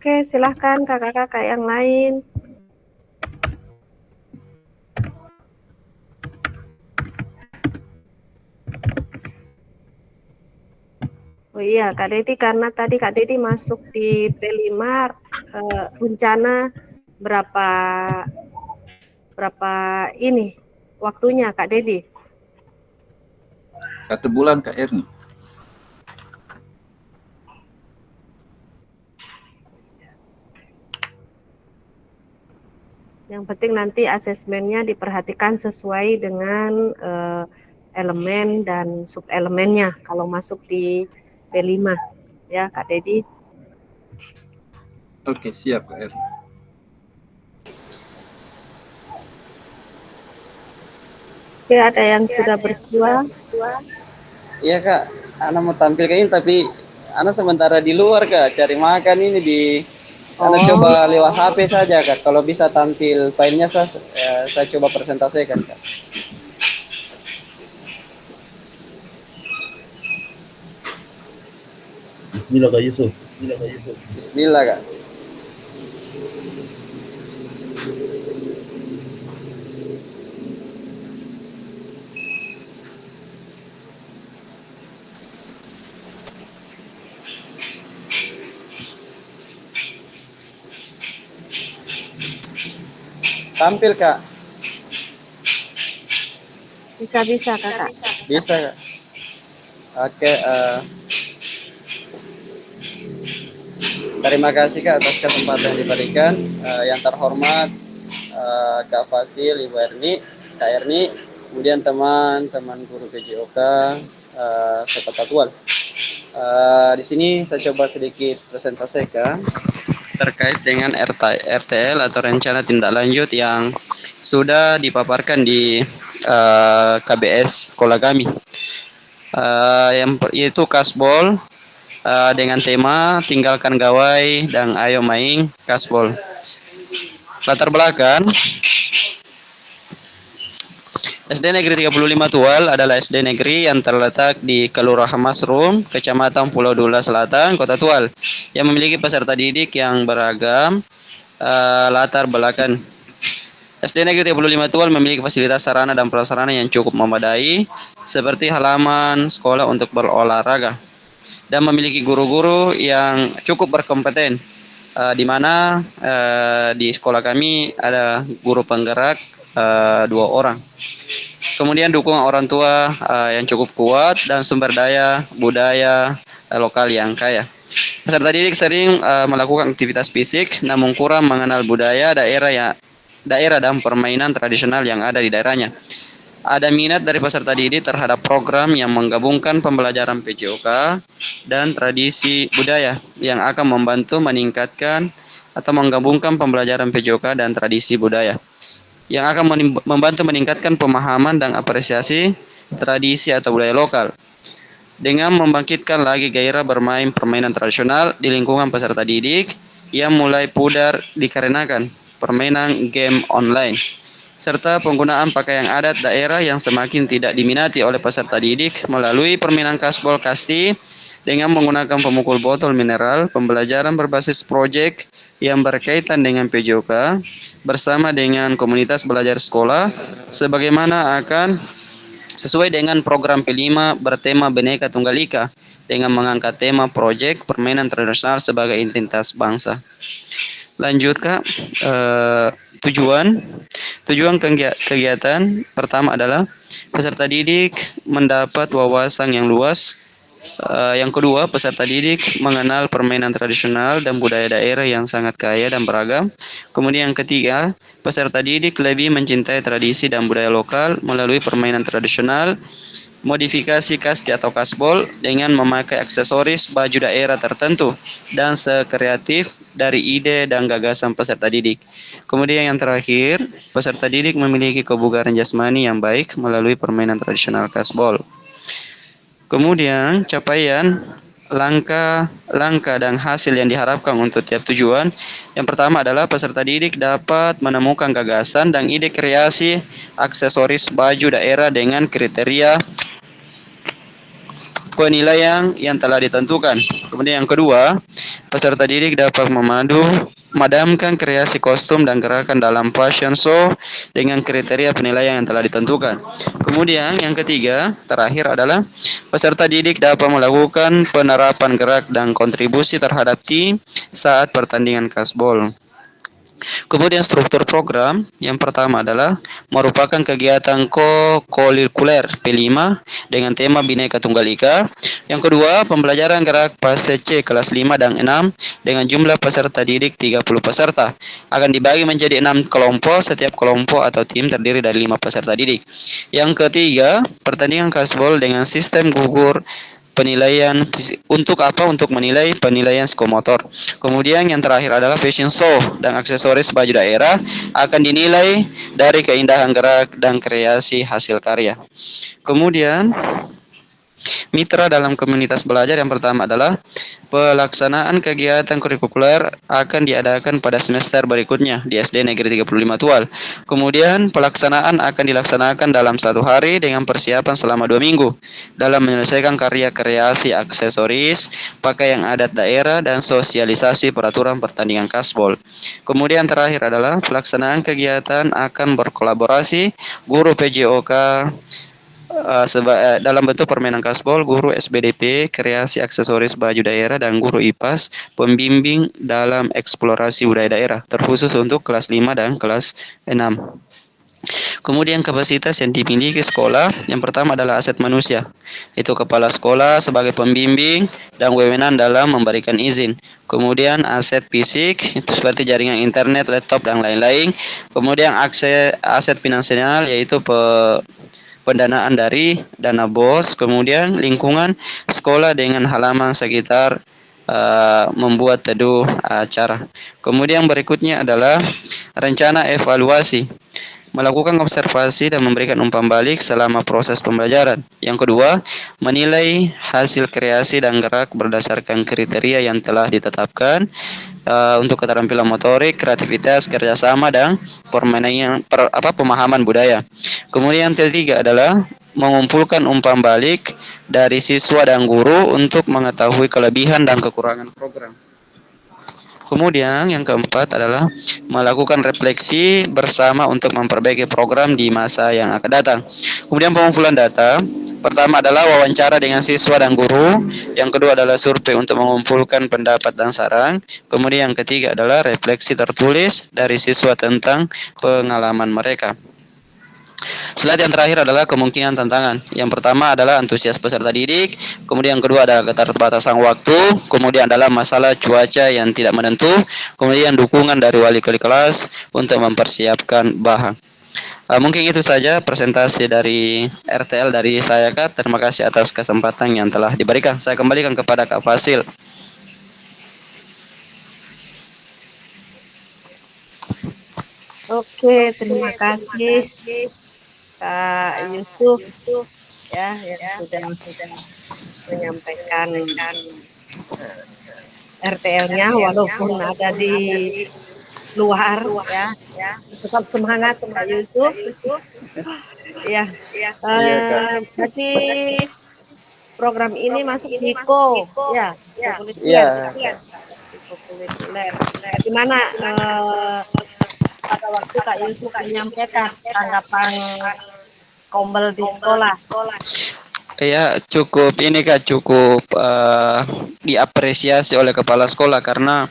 S1: Oke, silahkan kakak-kakak yang lain. Oh iya, Kak Dedi, karena tadi Kak Dedi masuk di P5, rencana berapa ini waktunya Kak Dedi?
S3: 1 bulan Kak Erni.
S1: Yang penting nanti asesmennya diperhatikan sesuai dengan elemen dan subelemennya kalau masuk di P5 ya Kak Dedi.
S3: Oke, siap Kak Erni.
S1: Oke, ada yang sudah bersedia?
S6: Iya Kak, Ana mau tampil kayak ini tapi Ana sementara di luar Kak, cari makan ini di Ana coba lewat HP saja Kak. Kalau bisa tampil filenya saya coba presentasikan Kak.
S5: Bismillah Kak Yusuf.
S6: Bismillah Kak. Tampil Kak.
S1: Bisa Kakak.
S6: Bisa Kak. Oke, terima kasih Kak atas kesempatan yang diberikan. Yang terhormat Kak Fasil, Ibu Erni, Kak Erni, kemudian teman-teman guru PJOK, serta Katual. Di sini saya coba sedikit presentasikan terkait dengan RTL atau rencana tindak lanjut yang sudah dipaparkan di KBS sekolah kami. Yaitu Kasbol dengan tema tinggalkan gawai dan ayo main Kasbol. Latar belakang SD Negeri 35 Tual adalah SD negeri yang terletak di Kelurahan Masrum, Kecamatan Pulau Dula Selatan, Kota Tual, yang memiliki peserta didik yang beragam latar belakang. SD Negeri 35 Tual memiliki fasilitas sarana dan prasarana yang cukup memadai, seperti halaman sekolah untuk berolahraga, dan memiliki guru-guru yang cukup berkompeten, di mana di sekolah kami ada guru penggerak 2 orang. Kemudian dukungan orang tua yang cukup kuat dan sumber daya budaya lokal yang kaya. Peserta didik sering melakukan aktivitas fisik namun kurang mengenal budaya daerah dan permainan tradisional yang ada di daerahnya. Ada minat dari peserta didik terhadap program yang menggabungkan pembelajaran PJOK dan tradisi budaya yang akan membantu meningkatkan atau menggabungkan pembelajaran PJOK dan tradisi budaya yang akan membantu meningkatkan pemahaman dan apresiasi tradisi atau budaya lokal dengan membangkitkan lagi gairah bermain permainan tradisional di lingkungan peserta didik yang mulai pudar dikarenakan permainan game online serta penggunaan pakaian adat daerah yang semakin tidak diminati oleh peserta didik melalui permainan kasbol kasti dengan menggunakan pemukul botol mineral, pembelajaran berbasis proyek yang berkaitan dengan PJOK bersama dengan komunitas belajar sekolah sebagaimana akan sesuai dengan program P5 bertema Bhinneka Tunggal Ika dengan mengangkat tema proyek permainan tradisional sebagai identitas bangsa. Lanjut Kak, tujuan kegiatan pertama adalah peserta didik mendapat wawasan yang luas. Yang kedua, peserta didik mengenal permainan tradisional dan budaya daerah yang sangat kaya dan beragam. Kemudian yang ketiga, peserta didik lebih mencintai tradisi dan budaya lokal melalui permainan tradisional, modifikasi kasti atau kasbol dengan memakai aksesoris baju daerah tertentu dan sekreatif dari ide dan gagasan peserta didik. Kemudian yang terakhir, peserta didik memiliki kebugaran jasmani yang baik melalui permainan tradisional kasbol. Kemudian capaian langkah dan hasil yang diharapkan untuk tiap tujuan. Yang pertama adalah peserta didik dapat menemukan gagasan dan ide kreasi aksesoris baju daerah dengan kriteria penilaian yang telah ditentukan. Kemudian yang kedua, peserta didik dapat memadamkan kreasi kostum dan gerakan dalam fashion show dengan kriteria penilaian yang telah ditentukan. Kemudian yang ketiga, terakhir adalah peserta didik dapat melakukan penerapan gerak dan kontribusi terhadap tim saat pertandingan kasbol. Kemudian struktur program yang pertama adalah merupakan kegiatan ko-kurikuler P5 dengan tema Bhinneka Tunggal Ika. Yang kedua, pembelajaran gerak fase C kelas 5 dan 6 dengan jumlah peserta didik 30 peserta. Akan dibagi menjadi 6 kelompok, setiap kelompok atau tim terdiri dari 5 peserta didik. Yang ketiga, pertandingan kasbol dengan sistem gugur penilaian untuk apa? Untuk menilai penilaian psikomotor. Kemudian yang terakhir adalah fashion show dan aksesoris baju daerah akan dinilai dari keindahan gerak dan kreasi hasil karya. Kemudian mitra dalam komunitas belajar yang pertama adalah pelaksanaan kegiatan kurikuler akan diadakan pada semester berikutnya di SD Negeri 35 Tual. Kemudian pelaksanaan akan dilaksanakan dalam 1 hari dengan persiapan selama 2 minggu dalam menyelesaikan karya kreasi aksesoris, pakaian adat daerah, dan sosialisasi peraturan pertandingan kasbol. Kemudian terakhir adalah pelaksanaan kegiatan akan berkolaborasi guru PJOK dalam bentuk permainan kasbol, guru SBDP, kreasi aksesoris baju daerah, dan guru IPAS, pembimbing dalam eksplorasi budaya daerah, terkhusus untuk kelas 5 dan kelas 6. Kemudian kapasitas yang dimiliki sekolah, yang pertama adalah aset manusia, itu kepala sekolah sebagai pembimbing dan wewenang dalam memberikan izin. Kemudian aset fisik, itu seperti jaringan internet, laptop, dan lain-lain. Kemudian aset finansial, yaitu pendanaan dari dana BOS. Kemudian lingkungan sekolah dengan halaman sekitar membuat teduh acara. Kemudian berikutnya adalah rencana evaluasi, melakukan observasi dan memberikan umpan balik selama proses pembelajaran. Yang kedua, menilai hasil kreasi dan gerak berdasarkan kriteria yang telah ditetapkan untuk keterampilan motorik, kreativitas, kerjasama, dan pemahaman budaya. Kemudian yang ketiga adalah mengumpulkan umpan balik dari siswa dan guru untuk mengetahui kelebihan dan kekurangan program. Kemudian yang keempat adalah melakukan refleksi bersama untuk memperbaiki program di masa yang akan datang. Kemudian pengumpulan data, pertama adalah wawancara dengan siswa dan guru, yang kedua adalah survei untuk mengumpulkan pendapat dan saran, kemudian yang ketiga adalah refleksi tertulis dari siswa tentang pengalaman mereka. Slide yang terakhir adalah kemungkinan tantangan. Yang pertama adalah antusias peserta didik, kemudian yang kedua adalah keterbatasan waktu, kemudian adalah masalah cuaca yang tidak menentu, kemudian dukungan dari wali kelas untuk mempersiapkan bahan. Mungkin itu saja presentasi dari RTL dari saya, Kak. Terima kasih atas kesempatan yang telah diberikan. Saya kembalikan kepada Kak Fasil.
S1: Oke, terima kasih Kak Yusuf ya yang sudah menyampaikan RTL-nya walaupun ada di luar ya. Tetap semangat Kak Yusuf. Ya. Berarti program ini masuk di KO, ya,
S6: Iya,
S1: kokurikuler,
S6: Kak.
S1: di kokurikuler. Bagaimana pada waktu Kak Yusuf menyampaikan tanggapan Kombel di sekolah?
S6: Ya cukup ini Kak, cukup diapresiasi oleh kepala sekolah karena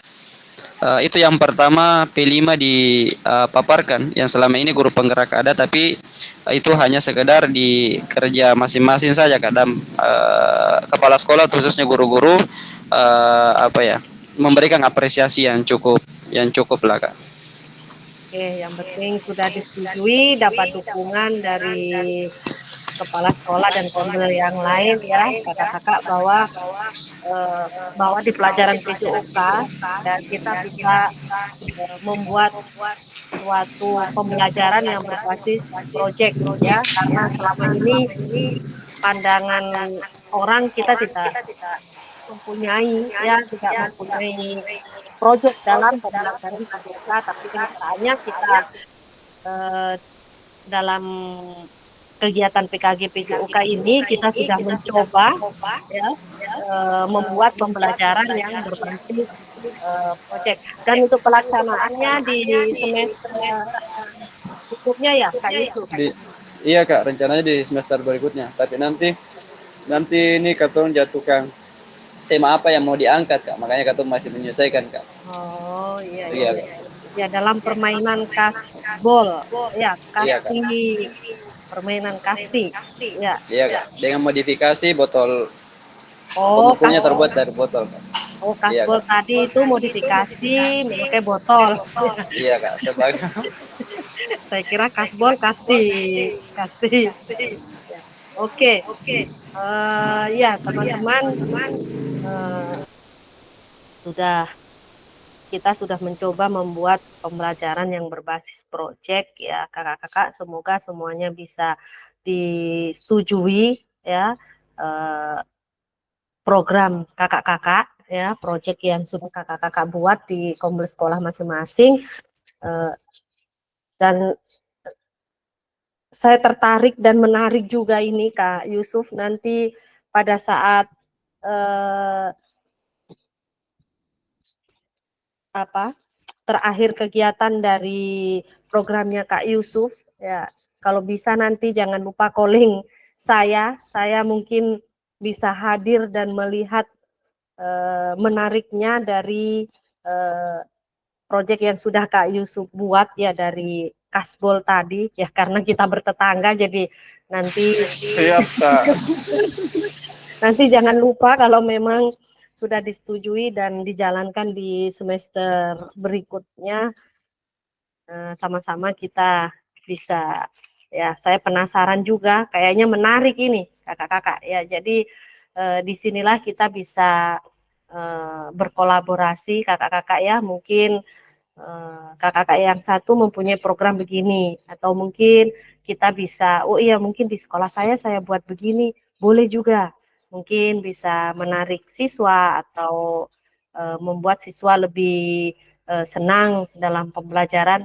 S6: itu yang pertama P5 dipaparkan yang selama ini guru penggerak ada, tapi itu hanya sekedar di kerja masing-masing saja kadang kepala sekolah khususnya guru-guru apa ya, memberikan apresiasi yang cukup lah Kak.
S1: Oke, yang penting sudah disetujui, dapat dukungan dari kepala sekolah dan kombel yang lain ya, kakak-kakak bahwa di pelajaran PJOK dan kita bisa membuat suatu pembelajaran yang berbasis proyek ya, karena selama ini pandangan orang kita tidak mempunyai proyek dalam pembelajaran PJOK, tapi kenyataannya kita dalam kegiatan PKG PJOK ini kita sudah mencoba ya, membuat pembelajaran yang berbasis proyek, dan untuk pelaksanaannya di semester berikutnya ya Kak Yusuf.
S6: Iya Kak, rencananya di semester berikutnya, tapi nanti ini Katong jatuhkan tema apa yang mau diangkat Kak, makanya Katong masih menyelesaikan Kak.
S1: Oh iya,
S6: Iya,
S1: iya. Ya, dalam permainan kasbol ya, kasti, permainan kasti ya.
S6: Iya Kak, dengan modifikasi botol.
S1: Oh,
S6: Pembukunya terbuat dari botol Kak.
S1: Oh, kasbol tadi itu modifikasi memakai botol.
S6: Iya Kak, sebagai
S1: Saya kira kasbol kasti. Ya. Oke. Ya teman-teman, kita sudah mencoba membuat pembelajaran yang berbasis proyek ya kakak-kakak, semoga semuanya bisa disetujui ya, program kakak-kakak ya, proyek yang sudah kakak-kakak buat di kombel sekolah masing-masing, dan saya tertarik dan menarik juga ini Kak Yusuf, nanti pada saat terakhir kegiatan dari programnya Kak Yusuf ya, kalau bisa nanti jangan lupa calling saya mungkin bisa hadir dan melihat menariknya dari proyek yang sudah Kak Yusuf buat ya, dari kasbol tadi ya, karena kita bertetangga jadi nanti
S6: siap Kak.
S1: nanti jangan lupa kalau memang sudah disetujui dan dijalankan di semester berikutnya, sama-sama kita bisa ya. Saya penasaran juga, kayaknya menarik ini kakak-kakak ya. Jadi disinilah kita bisa berkolaborasi kakak-kakak ya. Mungkin kakak-kakak yang satu mempunyai program begini, atau mungkin kita bisa, oh iya mungkin di sekolah saya buat begini, boleh juga. Mungkin bisa menarik siswa atau membuat siswa lebih senang dalam pembelajaran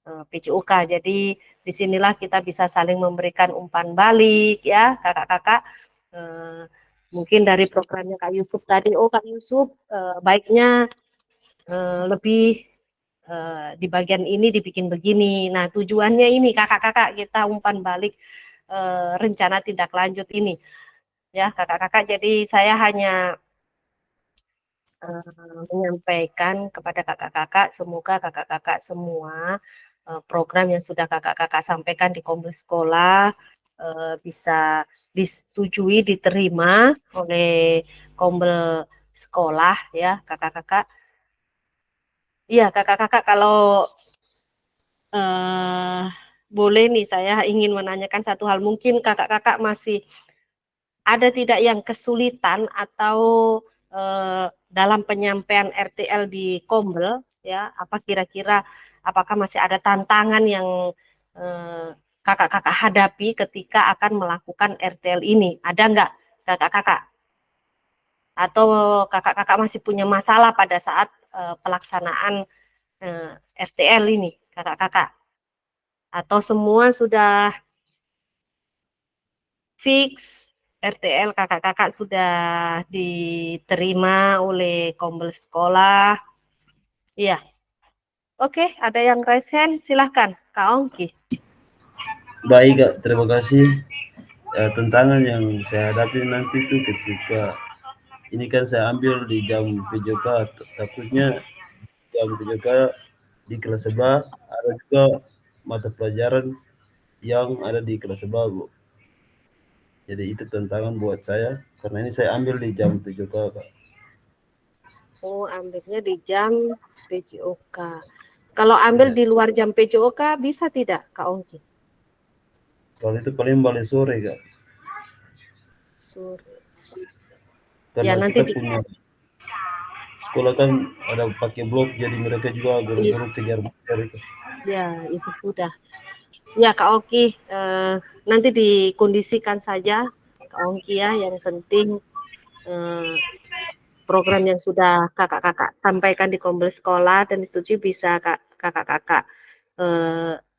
S1: PJOK. Jadi disinilah kita bisa saling memberikan umpan balik ya kakak-kakak. Mungkin dari programnya Kak Yusuf tadi, oh Kak Yusuf baiknya lebih di bagian ini dibikin begini. Nah tujuannya ini kakak-kakak, kita umpan balik rencana tindak lanjut ini ya kakak-kakak. Jadi saya hanya menyampaikan kepada kakak-kakak, semoga kakak-kakak semua program yang sudah kakak-kakak sampaikan di kombel sekolah bisa disetujui, diterima oleh kombel sekolah ya kakak-kakak. Iya kakak-kakak, kalau boleh nih, saya ingin menanyakan satu hal, mungkin kakak-kakak masih ada tidak yang kesulitan atau dalam penyampaian RTL di kombel ya, apa kira-kira, apakah masih ada tantangan yang kakak-kakak hadapi ketika akan melakukan RTL ini, ada nggak kakak-kakak? Atau kakak-kakak masih punya masalah pada saat pelaksanaan RTL ini kakak-kakak? Atau semua sudah fix RTL kakak-kakak sudah diterima oleh Kombel sekolah. Iya. Oke, ada yang raise hand? Silahkan, Kak Ongki.
S5: Baik Kak, terima kasih. Tantangan yang saya hadapi nanti itu ketika ini kan saya ambil di jam PJK, takutnya jam PJK di kelas sebelah ada juga mata pelajaran yang ada di kelas sebelah, Bu. Jadi itu tantangan buat saya karena ini saya ambil di jam PJK, Kak.
S1: Oh, ambilnya di jam PJOK. Kalau ambil
S5: Ya.
S1: di luar jam PJOK bisa tidak, Kak Ongki?
S5: Kalau itu paling balik sore, Kak.
S1: Sore.
S5: Karena
S1: Ya, nanti
S5: kita punya sekolah kan ada pakai blok, jadi mereka juga guru-guru kejar materi.
S1: Ya, itu sudah. Ya, Kak Ongki, nanti dikondisikan saja, Kak Ongki ya. Yang penting program yang sudah kakak-kakak sampaikan di Kombel sekolah dan disetujui bisa kakak-kakak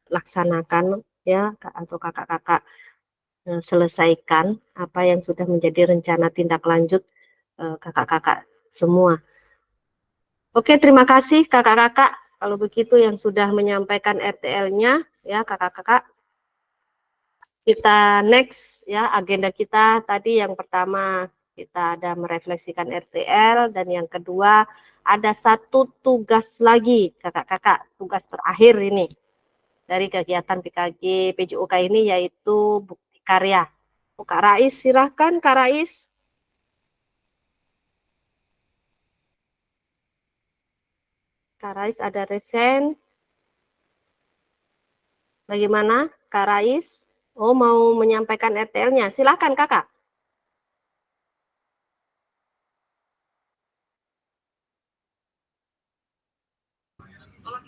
S1: laksanakan ya, atau kakak-kakak selesaikan apa yang sudah menjadi rencana tindak lanjut kakak-kakak semua. Oke, terima kasih kakak-kakak. Kalau begitu yang sudah menyampaikan RTL-nya ya kakak-kakak. Kita next ya, agenda kita tadi yang pertama kita ada merefleksikan RTL, dan yang kedua ada satu tugas lagi kakak-kakak, tugas terakhir ini dari kegiatan PKG PJOK ini, yaitu bukti karya. Kak Rais, silahkan Kak Rais. Kak Rais ada resen. Bagaimana Kak Rais? Oh, mau menyampaikan RTL-nya. Silahkan kakak.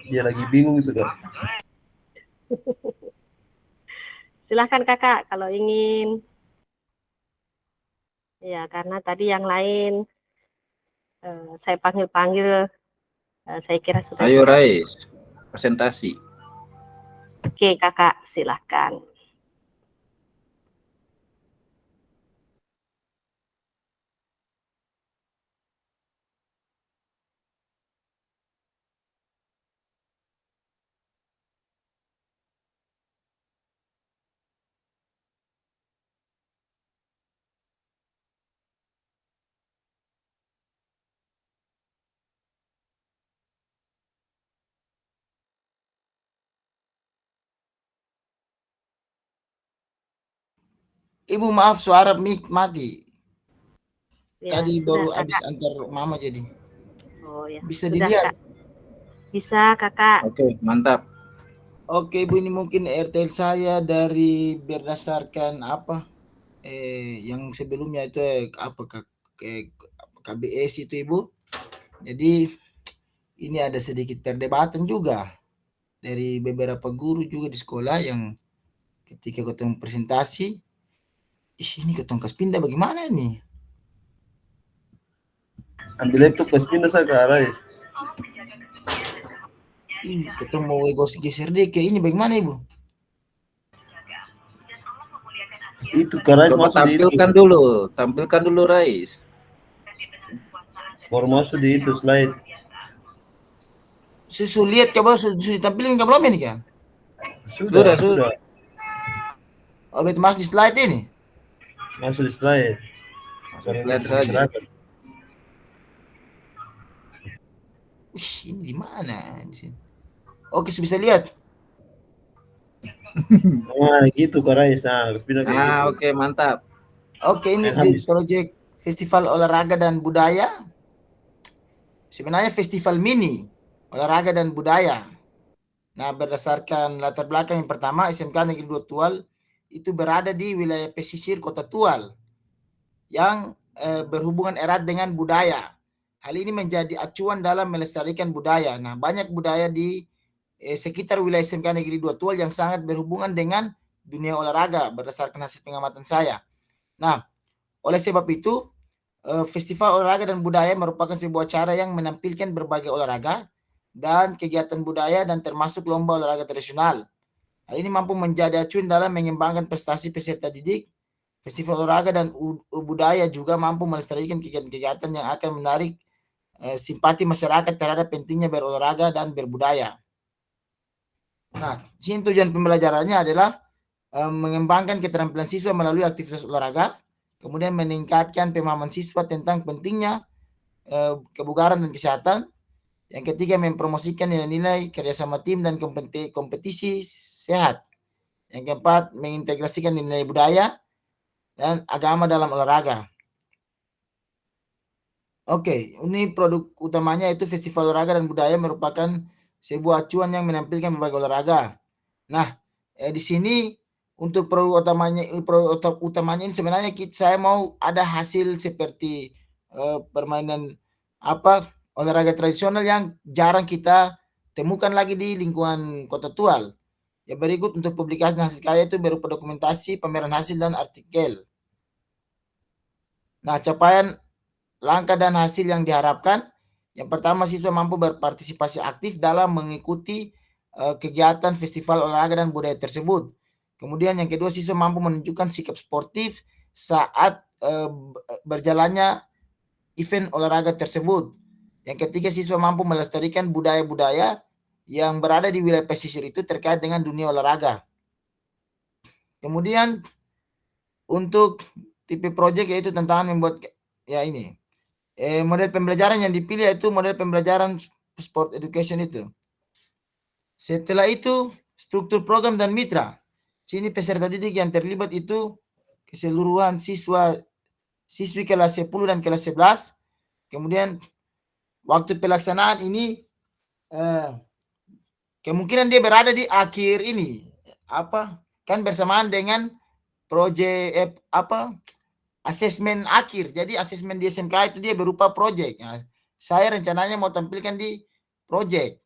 S5: Dia lagi bingung itu, Kak.
S1: Silahkan kakak kalau ingin. Ya, karena tadi yang lain saya panggil-panggil, saya kira sudah.
S3: Ayo Rais, presentasi.
S1: Oke kakak, silahkan.
S2: Ibu maaf suara mic mati.
S1: Ya,
S2: Tadi
S1: sudah,
S2: baru
S1: kakak.
S2: habis antar mama jadi.
S1: Oh ya.
S2: Bisa
S1: sudah,
S2: dilihat.
S1: Kak. Bisa kakak.
S3: Oke, mantap.
S2: Oke Ibu, ini mungkin RTL saya dari berdasarkan apa yang sebelumnya itu apa KBS itu Ibu. Jadi ini ada sedikit perdebatan juga dari beberapa guru juga di sekolah yang ketika ketemu presentasi, ini ketemu kas pindah bagaimana nih?
S5: Ambil laptop pas pindah saya ke Rais.
S2: Ini ketemu geser deh kayak ini bagaimana Ibu?
S5: Itu ke Rais
S3: Coba
S5: masuk di itu.
S3: tampilkan dulu Rais.
S5: Baru masuk di itu slide.
S2: Sulit coba sudah ditampilkan ke belum ini kan?
S3: Sudah.
S2: Oh, betul mas di slide ini.
S5: Masuk di slide.
S3: Lihat saja.
S2: Wih, ini di mana? Di sini. Oke, bisa lihat.
S5: Nah, gitu Kak Rais. Nah, pindah kayak gitu.
S3: Oke, mantap.
S2: Oke, ini di proyek Festival Olahraga dan Budaya. Sebenarnya festival mini olahraga dan budaya. Nah, berdasarkan latar belakang yang pertama, SMK Negeri 2 Tual itu berada di wilayah pesisir Kota Tual yang berhubungan erat dengan budaya. Hal ini menjadi acuan dalam melestarikan budaya. Nah, banyak budaya di sekitar wilayah SMK Negeri 2 Tual yang sangat berhubungan dengan dunia olahraga berdasarkan hasil pengamatan saya. Nah, oleh sebab itu, Festival Olahraga dan Budaya merupakan sebuah cara yang menampilkan berbagai olahraga dan kegiatan budaya dan termasuk lomba olahraga tradisional. Hal ini mampu menjadi acuan dalam mengembangkan prestasi peserta didik Festival olahraga dan budaya juga mampu melestarikan kegiatan-kegiatan yang akan menarik simpati masyarakat terhadap pentingnya berolahraga dan berbudaya. Nah, sini tujuan pembelajarannya adalah mengembangkan keterampilan siswa melalui aktivitas olahraga, kemudian meningkatkan pemahaman siswa tentang pentingnya kebugaran dan kesehatan. Yang ketiga, mempromosikan nilai-nilai kerjasama tim dan kompetisi sehat. Yang keempat, mengintegrasikan nilai budaya dan agama dalam olahraga. Oke, ini produk utamanya itu Festival Olahraga dan Budaya merupakan sebuah acuan yang menampilkan berbagai olahraga. Nah, di sini untuk produk utamanya ini sebenarnya saya mau ada hasil seperti permainan olahraga tradisional yang jarang kita temukan lagi di lingkungan Kota Tual. Ya, berikut untuk publikasi hasil karya itu berupa dokumentasi, pameran hasil, dan artikel. Nah, capaian langkah dan hasil yang diharapkan. Yang pertama, siswa mampu berpartisipasi aktif dalam mengikuti kegiatan festival olahraga dan budaya tersebut. Kemudian yang kedua, siswa mampu menunjukkan sikap sportif saat berjalannya event olahraga tersebut. Yang ketiga, siswa mampu melestarikan budaya-budaya yang berada di wilayah pesisir itu terkait dengan dunia olahraga. Kemudian untuk tipe proyek yaitu tantangan membuat ini. Model pembelajaran yang dipilih yaitu model pembelajaran sport education itu. Setelah itu, struktur program dan mitra. Sini peserta didik yang terlibat itu keseluruhan siswi kelas 10 dan kelas 11. Kemudian waktu pelaksanaan ini kemungkinan dia berada di akhir ini. Kan bersamaan dengan proyek asesmen akhir. Jadi asesmen di SMK itu dia berupa proyek. Nah, saya rencananya mau tampilkan di proyek.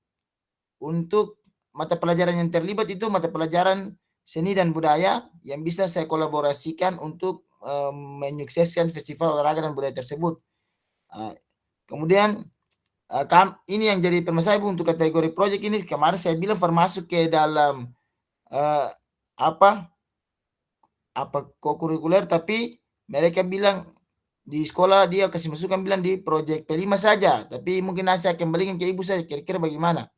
S2: Untuk mata pelajaran yang terlibat itu mata pelajaran seni dan budaya yang bisa saya kolaborasikan untuk menyukseskan festival olahraga dan budaya tersebut. Kemudian ini yang jadi permasalahan untuk kategori proyek ini kemarin saya bilang masuk ke dalam kurikuler, tapi mereka bilang di sekolah dia kasih masukan bilang di proyek P5 saja, tapi mungkin saya kembalikan ke ibu saya kira-kira bagaimana.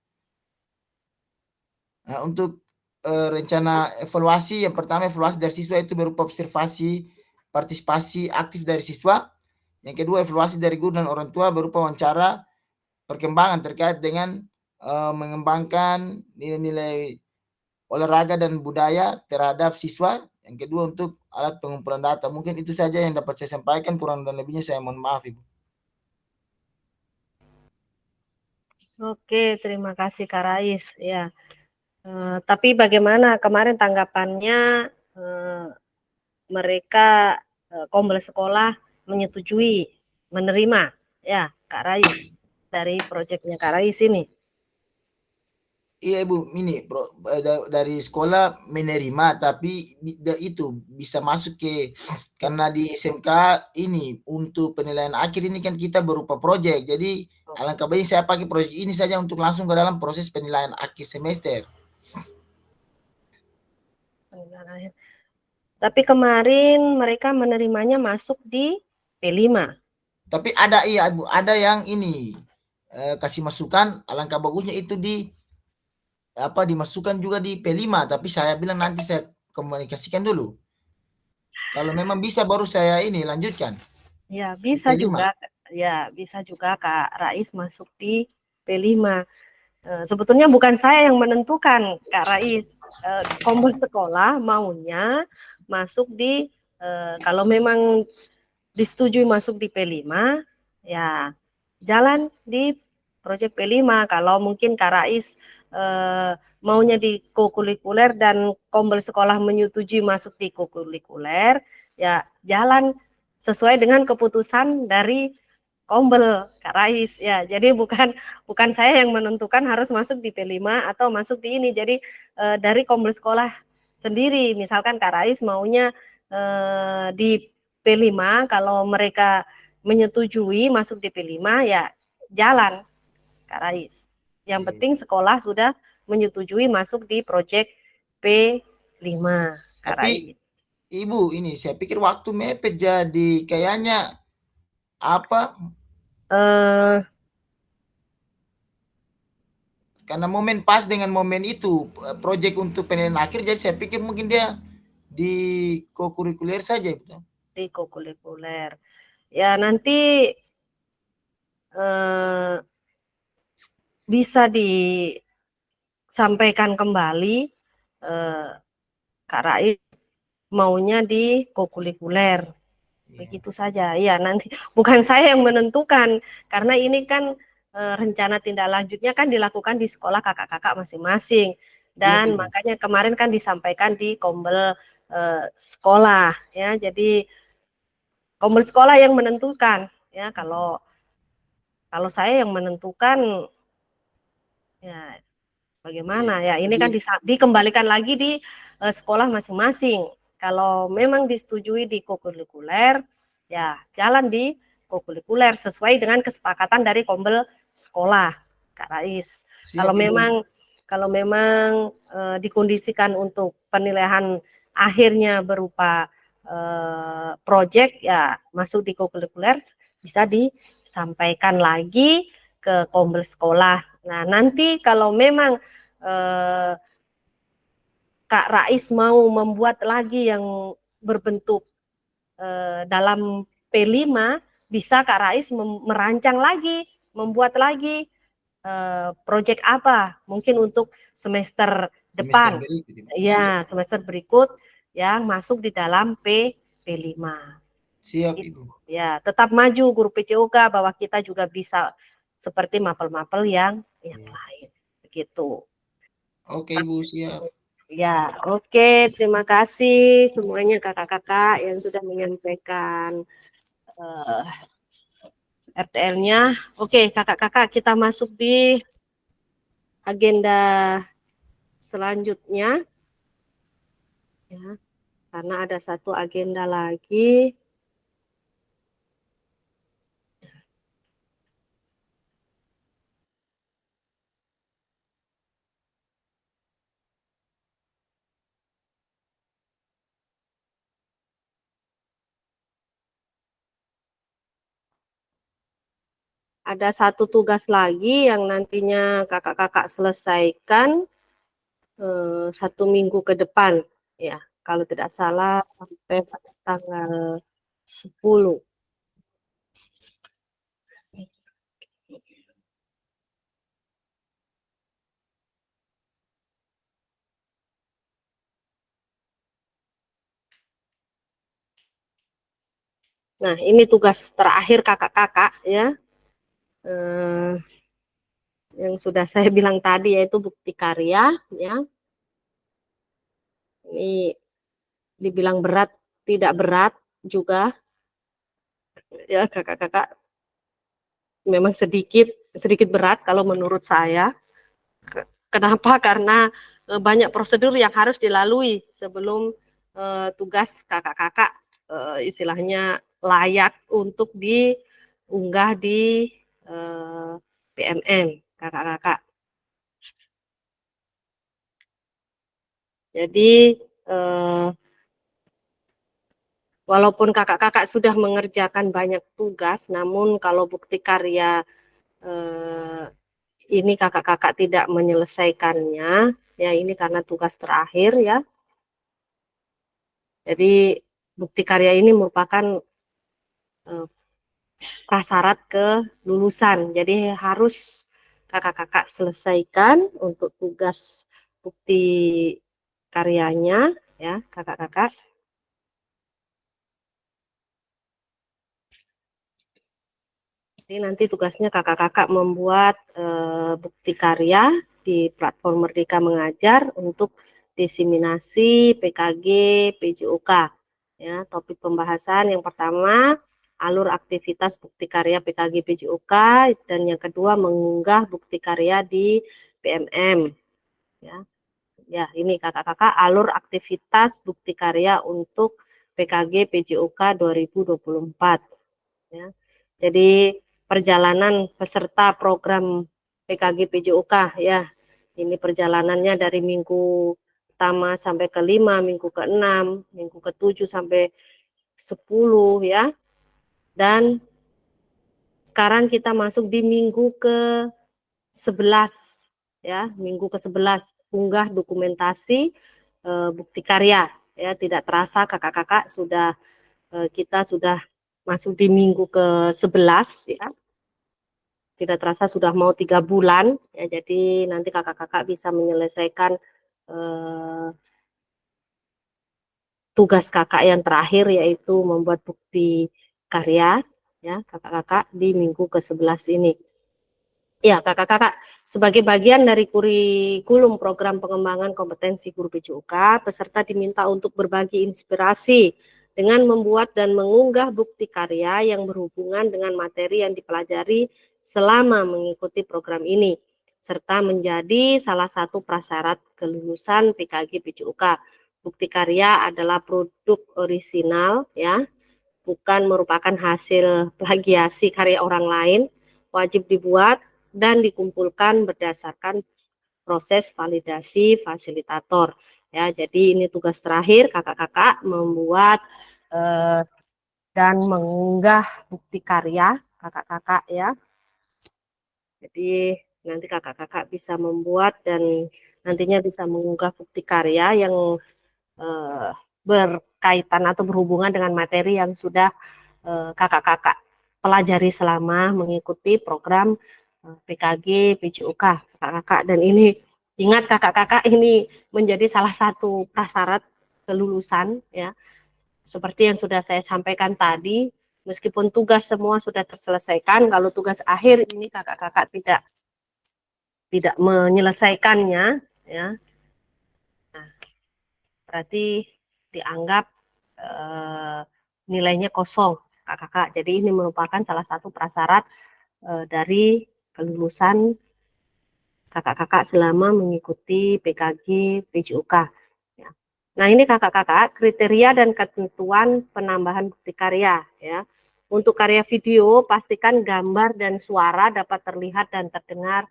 S2: Nah, untuk rencana evaluasi, yang pertama evaluasi dari siswa itu berupa observasi partisipasi aktif dari siswa. Yang kedua evaluasi dari guru dan orang tua berupa wawancara perkembangan terkait dengan mengembangkan nilai-nilai olahraga dan budaya terhadap siswa. Yang kedua untuk alat pengumpulan data. Mungkin itu saja yang dapat saya sampaikan, kurang dan lebihnya saya mohon maaf, Ibu.
S1: Oke, terima kasih Kak Rais. Ya, tapi bagaimana kemarin tanggapannya mereka kombel sekolah menyetujui menerima ya Kak Rais dari proyeknya Kak Rais ini?
S2: Iya Ibu, ini dari sekolah menerima, tapi itu bisa masuk karena di SMK ini untuk penilaian akhir ini kan kita berupa proyek, jadi alangkah baik saya pakai proyek ini saja untuk langsung ke dalam proses penilaian akhir semester.
S1: Tapi kemarin mereka menerimanya masuk di P5.
S2: Tapi ada Ibu, ada yang ini kasih masukan, alangkah bagusnya itu dimasukkan juga di P5, tapi saya bilang nanti saya komunikasikan dulu. Kalau memang bisa baru saya ini lanjutkan.
S1: Ya, bisa juga. Ya, bisa juga Kak Rais masuk di P5. Sebetulnya bukan saya yang menentukan Kak Rais. Kombel sekolah maunya masuk di kalau memang disetujui masuk di P5, ya jalan di proyek P5. Kalau mungkin Kak Rais maunya di kokurikuler dan kombel sekolah menyetujui masuk di kokurikuler, ya jalan sesuai dengan keputusan dari kombel Kak Rais. Ya, jadi bukan saya yang menentukan harus masuk di P5 atau masuk di ini. Jadi dari kombel sekolah sendiri, misalkan Kak Rais maunya di P5, kalau mereka menyetujui masuk di P5 ya jalan Kak Rais. Yang penting sekolah sudah menyetujui masuk di proyek P5 Kak Rais.
S2: Ibu, ini saya pikir waktu mepet jadi kayaknya apa?
S1: Eh,
S2: Karena momen pas dengan momen itu proyek untuk penilaian akhir, jadi saya pikir mungkin dia di kokurikuler saja.
S1: di kokurikuler. Ya nanti bisa disampaikan kembali Kak Rais maunya di kokurikuler. Begitu saja. Ya, nanti bukan saya yang menentukan karena ini kan rencana tindak lanjutnya kan dilakukan di sekolah kakak-kakak masing-masing. Dan
S2: Ibu.
S1: makanya kemarin kan disampaikan di kombel sekolah ya. Jadi kombel sekolah yang menentukan ya. Kalau saya yang menentukan ya bagaimana ya. Ini kan dikembalikan lagi di sekolah masing-masing. Kalau memang disetujui di kokurikuler, ya jalan di kokurikuler sesuai dengan kesepakatan dari kombel sekolah, Kak Rais.
S2: Siap,
S1: Kalau memang dikondisikan untuk penilaian akhirnya berupa proyek, ya masuk di kokurikuler bisa disampaikan lagi ke kombel sekolah. Nah nanti kalau memang Kak Rais mau membuat lagi yang berbentuk dalam P5, bisa Kak Rais merancang lagi, membuat lagi proyek apa, mungkin untuk semester depan, ya semester berikut yang masuk di dalam P5.
S2: Siap, Ibu.
S1: Ya, tetap maju guru PCOK bahwa kita juga bisa seperti mapel-mapel yang lain, begitu.
S2: Oke, Ibu, siap.
S1: Ya, oke. Terima kasih semuanya kakak-kakak yang sudah menyampaikan RTL-nya. Oke, kakak-kakak, kita masuk di agenda selanjutnya. Ya, karena ada satu agenda lagi. Ada satu tugas lagi yang nantinya kakak-kakak selesaikan 1 minggu ke depan, ya. Kalau tidak salah sampai pada tanggal 10. Nah, ini tugas terakhir kakak-kakak ya. Yang sudah saya bilang tadi yaitu bukti karya ya. Ini dibilang berat, tidak berat juga ya kakak-kakak. Memang sedikit berat kalau menurut saya. Kenapa? Karena banyak prosedur yang harus dilalui sebelum tugas kakak-kakak istilahnya layak untuk diunggah di PMM kakak-kakak. Jadi walaupun kakak-kakak sudah mengerjakan banyak tugas, namun kalau bukti karya ini kakak-kakak tidak menyelesaikannya, ya ini karena tugas terakhir ya. Jadi bukti karya ini merupakan prasyarat kelulusan. Jadi harus kakak-kakak selesaikan untuk tugas bukti karyanya ya kakak-kakak. Jadi nanti tugasnya kakak-kakak membuat bukti karya di platform Merdeka Mengajar untuk diseminasi PKG PJOK. Ya, topik pembahasan yang pertama alur aktivitas bukti karya PKG PJOK dan yang kedua mengunggah bukti karya di PMM. Ya, ini kakak-kakak alur aktivitas bukti karya untuk PKG PJOK 2024. Ya. Jadi perjalanan peserta program PKG PJOK ya. Ini perjalanannya dari minggu pertama sampai ke-5, minggu ke-6, minggu ke-7 sampai 10 ya. Dan sekarang kita masuk di minggu ke-11 ya, minggu ke-11 unggah dokumentasi bukti karya ya. Tidak terasa kakak-kakak sudah kita sudah masuk di minggu ke-11 ya. Tidak terasa sudah mau 3 bulan ya, jadi nanti kakak-kakak bisa menyelesaikan tugas kakak yang terakhir, yaitu membuat bukti karya ya kakak-kakak di minggu ke-11 ini. Ya kakak-kakak, sebagai bagian dari kurikulum program pengembangan kompetensi guru PJOK, peserta diminta untuk berbagi inspirasi dengan membuat dan mengunggah bukti karya yang berhubungan dengan materi yang dipelajari selama mengikuti program ini, serta menjadi salah satu prasyarat kelulusan PKG PJOK. Bukti karya adalah produk orisinal ya, bukan merupakan hasil plagiasi karya orang lain, wajib dibuat dan dikumpulkan berdasarkan proses validasi fasilitator ya. Jadi ini tugas terakhir kakak-kakak, membuat dan mengunggah bukti karya kakak-kakak ya. Jadi nanti kakak-kakak bisa membuat dan nantinya bisa mengunggah bukti karya yang berkaitan atau berhubungan dengan materi yang sudah kakak-kakak pelajari selama mengikuti program PKG PJOK kakak-kakak. Dan ini ingat kakak-kakak, ini menjadi salah satu prasyarat kelulusan ya. Seperti yang sudah saya sampaikan tadi, meskipun tugas semua sudah terselesaikan, kalau tugas akhir ini kakak-kakak tidak menyelesaikannya ya, nah, berarti dianggap nilainya kosong kakak-kakak. Jadi ini merupakan salah satu prasyarat dari kelulusan kakak-kakak selama mengikuti PKG PJOK ya. Nah ini kakak-kakak kriteria dan ketentuan penambahan bukti karya ya. Untuk karya video, pastikan gambar dan suara dapat terlihat dan terdengar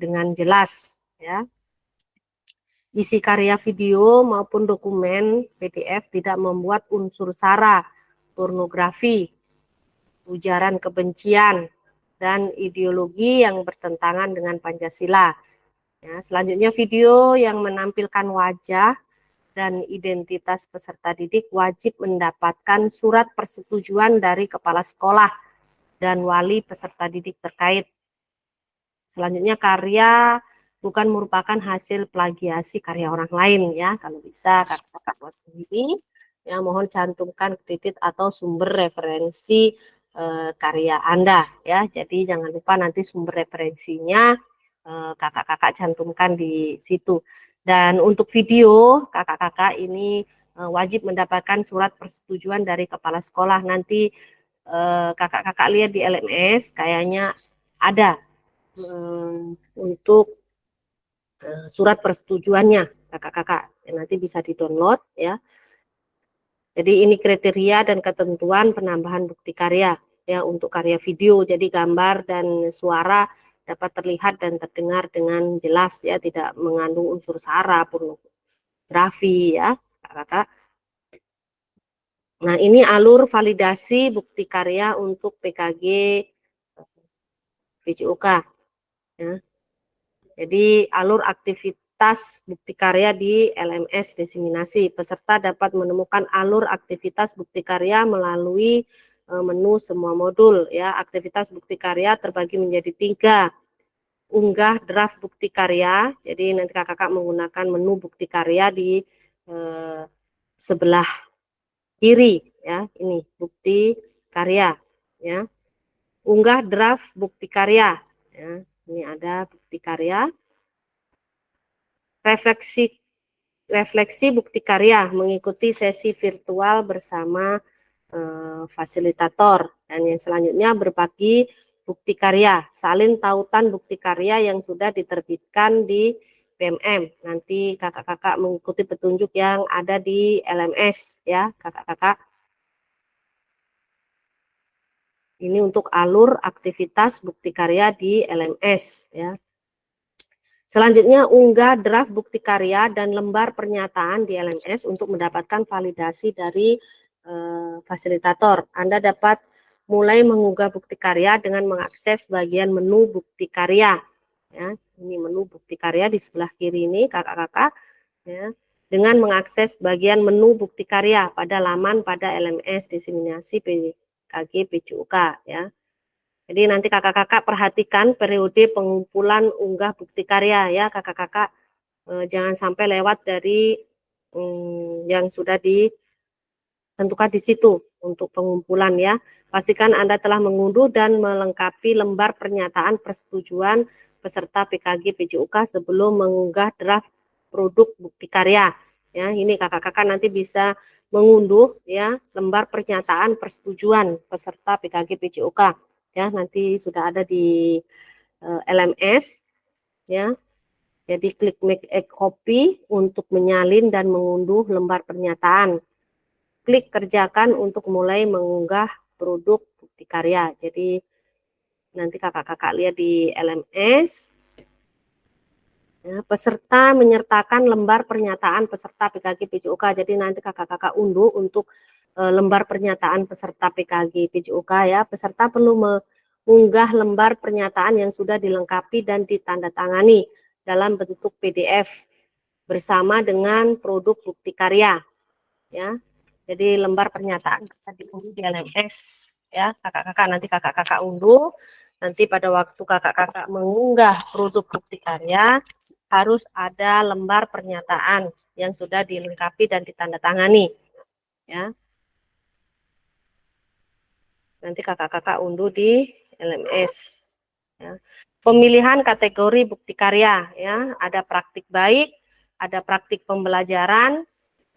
S1: dengan jelas ya. Isi karya video maupun dokumen PDF tidak membuat unsur sara, pornografi, ujaran kebencian, dan ideologi yang bertentangan dengan Pancasila. Ya, selanjutnya video yang menampilkan wajah dan identitas peserta didik wajib mendapatkan surat persetujuan dari kepala sekolah dan wali peserta didik terkait. Selanjutnya karya bukan merupakan hasil plagiasi karya orang lain ya. Kalau bisa kakak-kakak buat sendiri ya, mohon cantumkan kredit atau sumber referensi karya Anda ya. Jadi jangan lupa nanti sumber referensinya kakak-kakak cantumkan di situ. Dan untuk video kakak-kakak ini wajib mendapatkan surat persetujuan dari kepala sekolah. Nanti kakak-kakak lihat di LMS kayaknya ada untuk surat persetujuannya kakak-kakak, nanti bisa di-download ya. Jadi ini kriteria dan ketentuan penambahan bukti karya ya untuk karya video. Jadi gambar dan suara dapat terlihat dan terdengar dengan jelas ya, tidak mengandung unsur sara, pornografi ya kakak-kakak. Nah ini alur validasi bukti karya untuk PKG PJOK ya. Jadi alur aktivitas bukti karya di LMS diseminasi. Peserta dapat menemukan alur aktivitas bukti karya melalui menu semua modul ya. Aktivitas bukti karya terbagi menjadi 3. Unggah draft bukti karya. Jadi nanti kakak menggunakan menu bukti karya di sebelah kiri ya. Ini bukti karya ya. Unggah draft bukti karya ya. Ini ada bukti karya. Refleksi bukti karya mengikuti sesi virtual bersama fasilitator. Dan yang selanjutnya berbagi bukti karya, salin tautan bukti karya yang sudah diterbitkan di PMM. Nanti kakak-kakak mengikuti petunjuk yang ada di LMS ya kakak-kakak. Ini untuk alur aktivitas bukti karya di LMS ya. Selanjutnya, unggah draft bukti karya dan lembar pernyataan di LMS untuk mendapatkan validasi dari fasilitator. Anda dapat mulai mengunggah bukti karya dengan mengakses bagian menu bukti karya. Ya, ini menu bukti karya di sebelah kiri ini, kakak-kakak. Ya, dengan mengakses bagian menu bukti karya pada laman pada LMS diseminasi PKG PJOK. Ya. Jadi nanti kakak-kakak perhatikan periode pengumpulan unggah bukti karya ya kakak-kakak, jangan sampai lewat dari yang sudah ditentukan di situ untuk pengumpulan ya. Pastikan Anda telah mengunduh dan melengkapi lembar pernyataan persetujuan peserta PKG PJOK sebelum mengunggah draft produk bukti karya. Ya, ini kakak-kakak nanti bisa mengunduh ya lembar pernyataan persetujuan peserta PKG PJOK. Ya, nanti sudah ada di LMS ya. Jadi klik make a copy untuk menyalin dan mengunduh lembar pernyataan. Klik kerjakan untuk mulai mengunggah produk bukti karya. Jadi nanti kakak-kakak lihat di LMS. Ya, peserta menyertakan lembar pernyataan peserta PKG PJOK. Jadi nanti kakak-kakak unduh untuk lembar pernyataan peserta PKG PJOK ya. Peserta perlu mengunggah lembar pernyataan yang sudah dilengkapi dan ditandatangani dalam bentuk PDF bersama dengan produk bukti karya ya. Jadi lembar pernyataan bisa diunduh di LMS ya. Kakak-kakak nanti kakak-kakak unduh. Nanti pada waktu kakak-kakak mengunggah produk bukti karya harus ada lembar pernyataan yang sudah dilengkapi dan ditandatangani ya. Nanti kakak-kakak unduh di LMS ya. Pemilihan kategori bukti karya ya, ada praktik baik, ada praktik pembelajaran,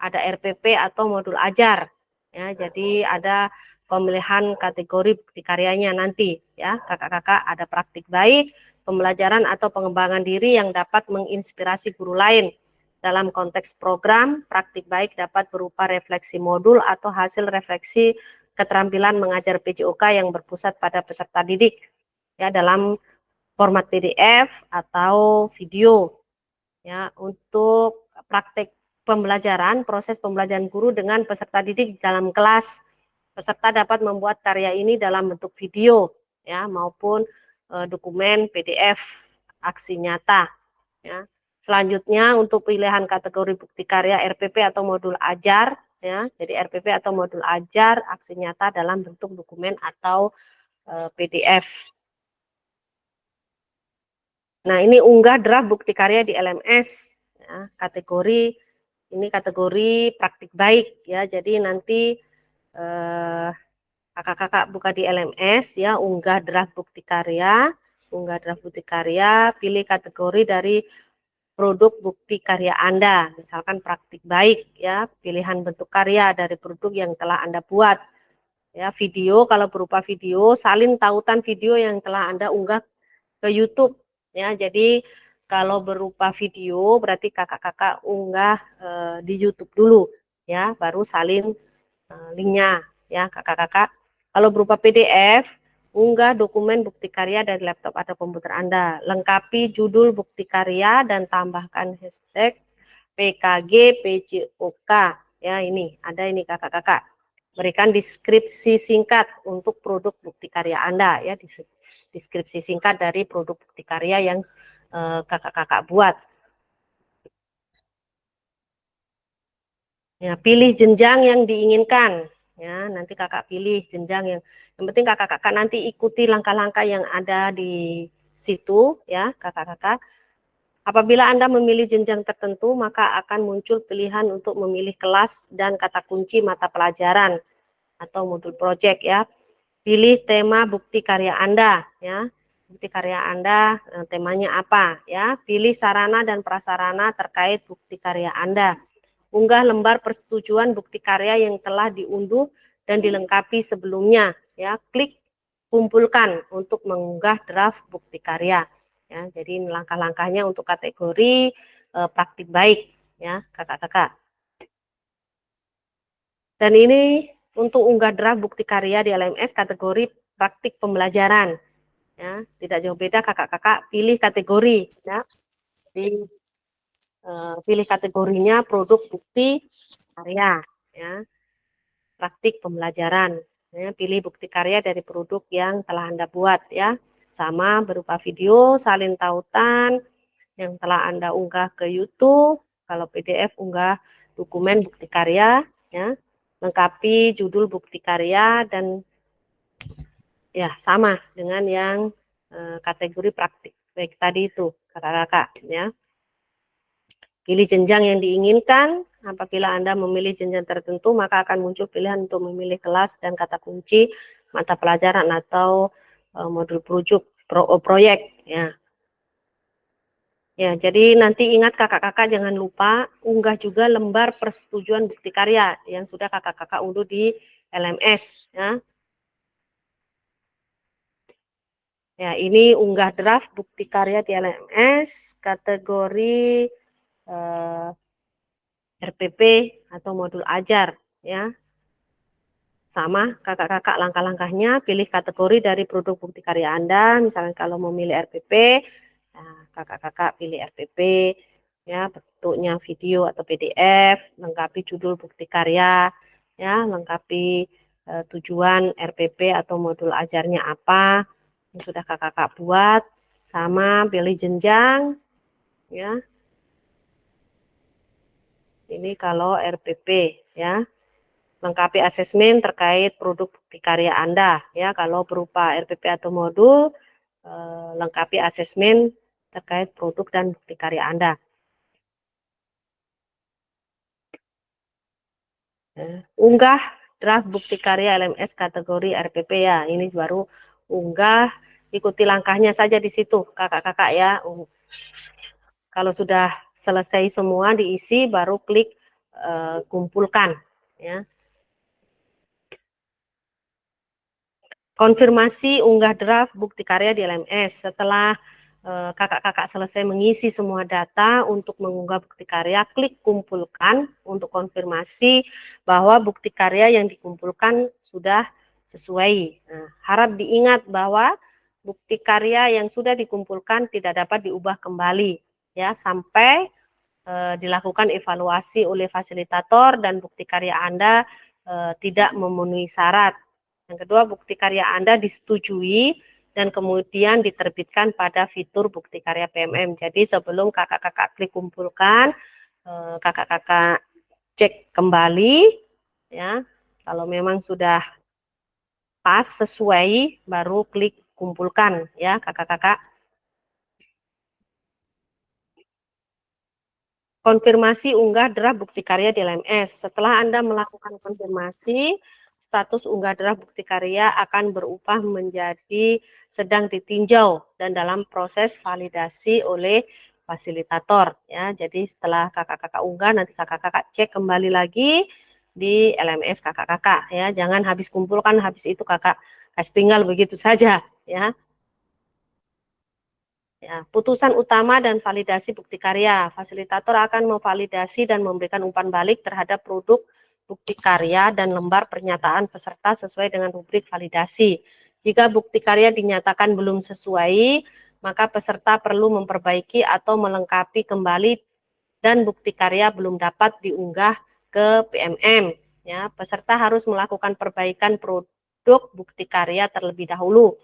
S1: ada RPP atau modul ajar ya. Jadi ada pemilihan kategori bukti karyanya nanti ya. Kakak-kakak ada praktik baik, pembelajaran atau pengembangan diri yang dapat menginspirasi guru lain. Dalam konteks program, praktik baik dapat berupa refleksi modul atau hasil refleksi keterampilan mengajar PJOK yang berpusat pada peserta didik ya dalam format PDF atau video. Ya, untuk praktik pembelajaran, proses pembelajaran guru dengan peserta didik dalam kelas. Peserta dapat membuat karya ini dalam bentuk video ya maupun dokumen PDF aksi nyata ya. Selanjutnya untuk pilihan kategori bukti karya RPP atau modul ajar ya. Jadi RPP atau modul ajar aksi nyata dalam bentuk dokumen atau PDF. Nah, ini unggah draft bukti karya di LMS ya, kategori ini kategori praktik baik ya. Jadi nanti kakak-kakak buka di LMS ya, unggah draft bukti karya, pilih kategori dari produk bukti karya Anda, misalkan praktik baik ya, pilihan bentuk karya dari produk yang telah Anda buat. Ya, video kalau berupa video, salin tautan video yang telah Anda unggah ke YouTube ya. Jadi kalau berupa video berarti kakak-kakak unggah di YouTube dulu ya, baru salin linknya ya kakak-kakak. Kalau berupa PDF, unggah dokumen bukti karya dari laptop atau komputer Anda. Lengkapi judul bukti karya dan tambahkan hashtag PKG PJOK. Ya, ini ada ini kakak-kakak. Berikan deskripsi singkat untuk produk bukti karya Anda ya, deskripsi singkat dari produk bukti karya yang kakak-kakak buat. Ya, pilih jenjang yang diinginkan. Ya, nanti kakak pilih jenjang yang penting kakak-kakak nanti ikuti langkah-langkah yang ada di situ ya kakak-kakak. Apabila Anda memilih jenjang tertentu, maka akan muncul pilihan untuk memilih kelas dan kata kunci mata pelajaran atau modul project ya. Pilih tema bukti karya Anda ya. Bukti karya Anda temanya apa ya. Pilih sarana dan prasarana terkait bukti karya Anda. Unggah lembar persetujuan bukti karya yang telah diunduh dan dilengkapi sebelumnya ya. Klik kumpulkan untuk mengunggah draft bukti karya ya. Jadi langkah-langkahnya untuk kategori praktik baik ya kakak-kakak. Dan ini untuk unggah draft bukti karya di LMS kategori praktik pembelajaran ya. Tidak jauh beda kakak-kakak pilih kategori ya. Jadi pilih kategorinya produk bukti karya, ya, praktik pembelajaran. Ya, pilih bukti karya dari produk yang telah Anda buat, ya, sama berupa video, salin tautan yang telah Anda unggah ke YouTube. Kalau PDF unggah dokumen bukti karya, ya, lengkapi judul bukti karya dan ya sama dengan yang kategori praktik. Baik tadi itu kakak-kakak, ya. Pilih jenjang yang diinginkan. Apabila Anda memilih jenjang tertentu, maka akan muncul pilihan untuk memilih kelas dan kata kunci mata pelajaran atau modul proyek. Ya. Ya, jadi nanti ingat kakak-kakak jangan lupa unggah juga lembar persetujuan bukti karya yang sudah kakak-kakak unduh di LMS. Ya. Ya, ini unggah draft bukti karya di LMS kategori RPP atau modul ajar, ya. Sama kakak-kakak langkah-langkahnya, pilih kategori dari produk bukti karya Anda. Misalnya kalau memilih RPP, nah, kakak-kakak pilih RPP, ya, bentuknya video atau PDF, lengkapi judul bukti karya, ya, lengkapi tujuan RPP atau modul ajarnya apa yang sudah kakak-kakak buat, sama pilih jenjang, ya. Ini kalau RPP, ya. Lengkapi asesmen terkait produk bukti karya Anda, ya. Kalau berupa RPP atau modul, lengkapi asesmen terkait produk dan bukti karya Anda. Unggah draft bukti karya LMS kategori RPP, ya. Ini baru unggah, ikuti langkahnya saja di situ, kakak-kakak, ya. Kalau sudah selesai semua diisi, baru klik kumpulkan, ya. Konfirmasi unggah draft bukti karya di LMS. Setelah kakak-kakak selesai mengisi semua data untuk mengunggah bukti karya, klik kumpulkan untuk konfirmasi bahwa bukti karya yang dikumpulkan sudah sesuai. Nah, harap diingat bahwa bukti karya yang sudah dikumpulkan tidak dapat diubah kembali, ya, sampai dilakukan evaluasi oleh fasilitator dan bukti karya Anda tidak memenuhi syarat. Yang kedua, bukti karya Anda disetujui dan kemudian diterbitkan pada fitur bukti karya PMM. Jadi sebelum kakak-kakak klik kumpulkan, kakak-kakak cek kembali, ya. Kalau memang sudah pas sesuai, baru klik kumpulkan, ya, kakak-kakak. Konfirmasi unggah draft bukti karya di LMS. Setelah Anda melakukan konfirmasi, status unggah draft bukti karya akan berubah menjadi sedang ditinjau dan dalam proses validasi oleh fasilitator, ya. Jadi setelah kakak-kakak unggah, nanti kakak-kakak cek kembali lagi di LMS kakak-kakak, ya. Jangan habis kumpulkan, habis itu kakak kasih tinggal begitu saja, ya. Ya, putusan utama dan validasi bukti karya. Fasilitator akan memvalidasi dan memberikan umpan balik terhadap produk bukti karya dan lembar pernyataan peserta sesuai dengan rubrik validasi. Jika bukti karya dinyatakan belum sesuai, maka peserta perlu memperbaiki atau melengkapi kembali dan bukti karya belum dapat diunggah ke PMM. Ya, peserta harus melakukan perbaikan produk bukti karya terlebih dahulu.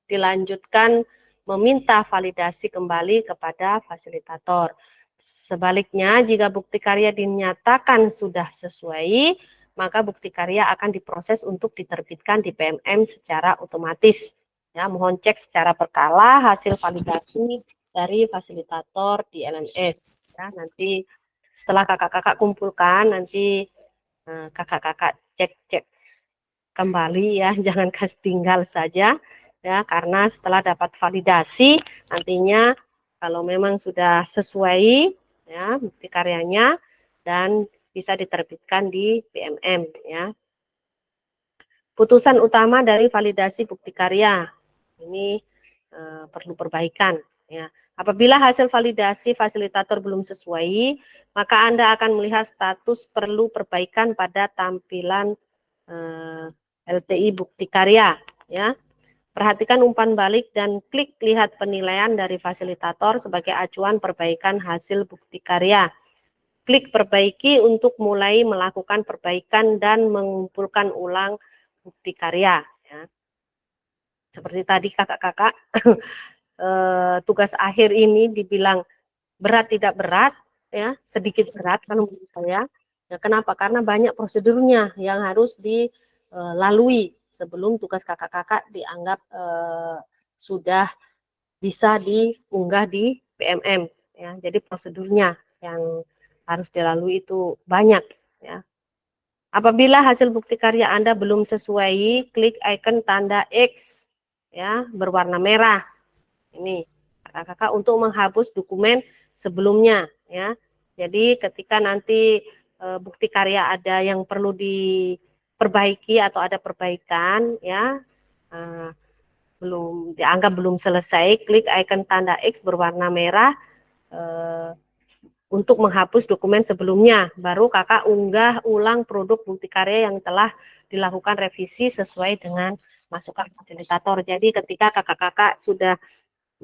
S1: Dilanjutkan meminta validasi kembali kepada fasilitator. Sebaliknya, jika bukti karya dinyatakan sudah sesuai, maka bukti karya akan diproses untuk diterbitkan di PMM secara otomatis. Ya, mohon cek secara berkala hasil validasi dari fasilitator di LMS. Ya, nanti setelah kakak-kakak kumpulkan, nanti kakak-kakak cek kembali, ya, jangan kasih tinggal saja. Ya, karena setelah dapat validasi nantinya kalau memang sudah sesuai, ya, bukti karyanya dan bisa diterbitkan di PMM, ya. Putusan utama dari validasi bukti karya ini perlu perbaikan, ya. Apabila hasil validasi fasilitator belum sesuai, maka Anda akan melihat status perlu perbaikan pada tampilan LTI bukti karya, ya. Perhatikan umpan balik dan klik lihat penilaian dari fasilitator sebagai acuan perbaikan hasil bukti karya. Klik perbaiki untuk mulai melakukan perbaikan dan mengumpulkan ulang bukti karya. Ya. Seperti tadi kakak-kakak, tugas akhir ini dibilang berat tidak berat, ya sedikit berat kalau menurut saya. Ya, kenapa? Karena banyak prosedurnya yang harus dilalui sebelum tugas kakak-kakak dianggap sudah bisa diunggah di PMM. Ya, jadi prosedurnya yang harus dilalui itu banyak. Ya. Apabila hasil bukti karya Anda belum sesuai, klik icon tanda X ya berwarna merah. Ini kakak-kakak untuk menghapus dokumen sebelumnya ya. Jadi ketika nanti bukti karya ada yang perlu diperbaiki atau ada perbaikan ya, dianggap belum selesai, klik icon tanda X berwarna merah untuk menghapus dokumen sebelumnya. Baru kakak unggah ulang produk bukti karya yang telah dilakukan revisi sesuai dengan masukan fasilitator. Jadi ketika kakak-kakak sudah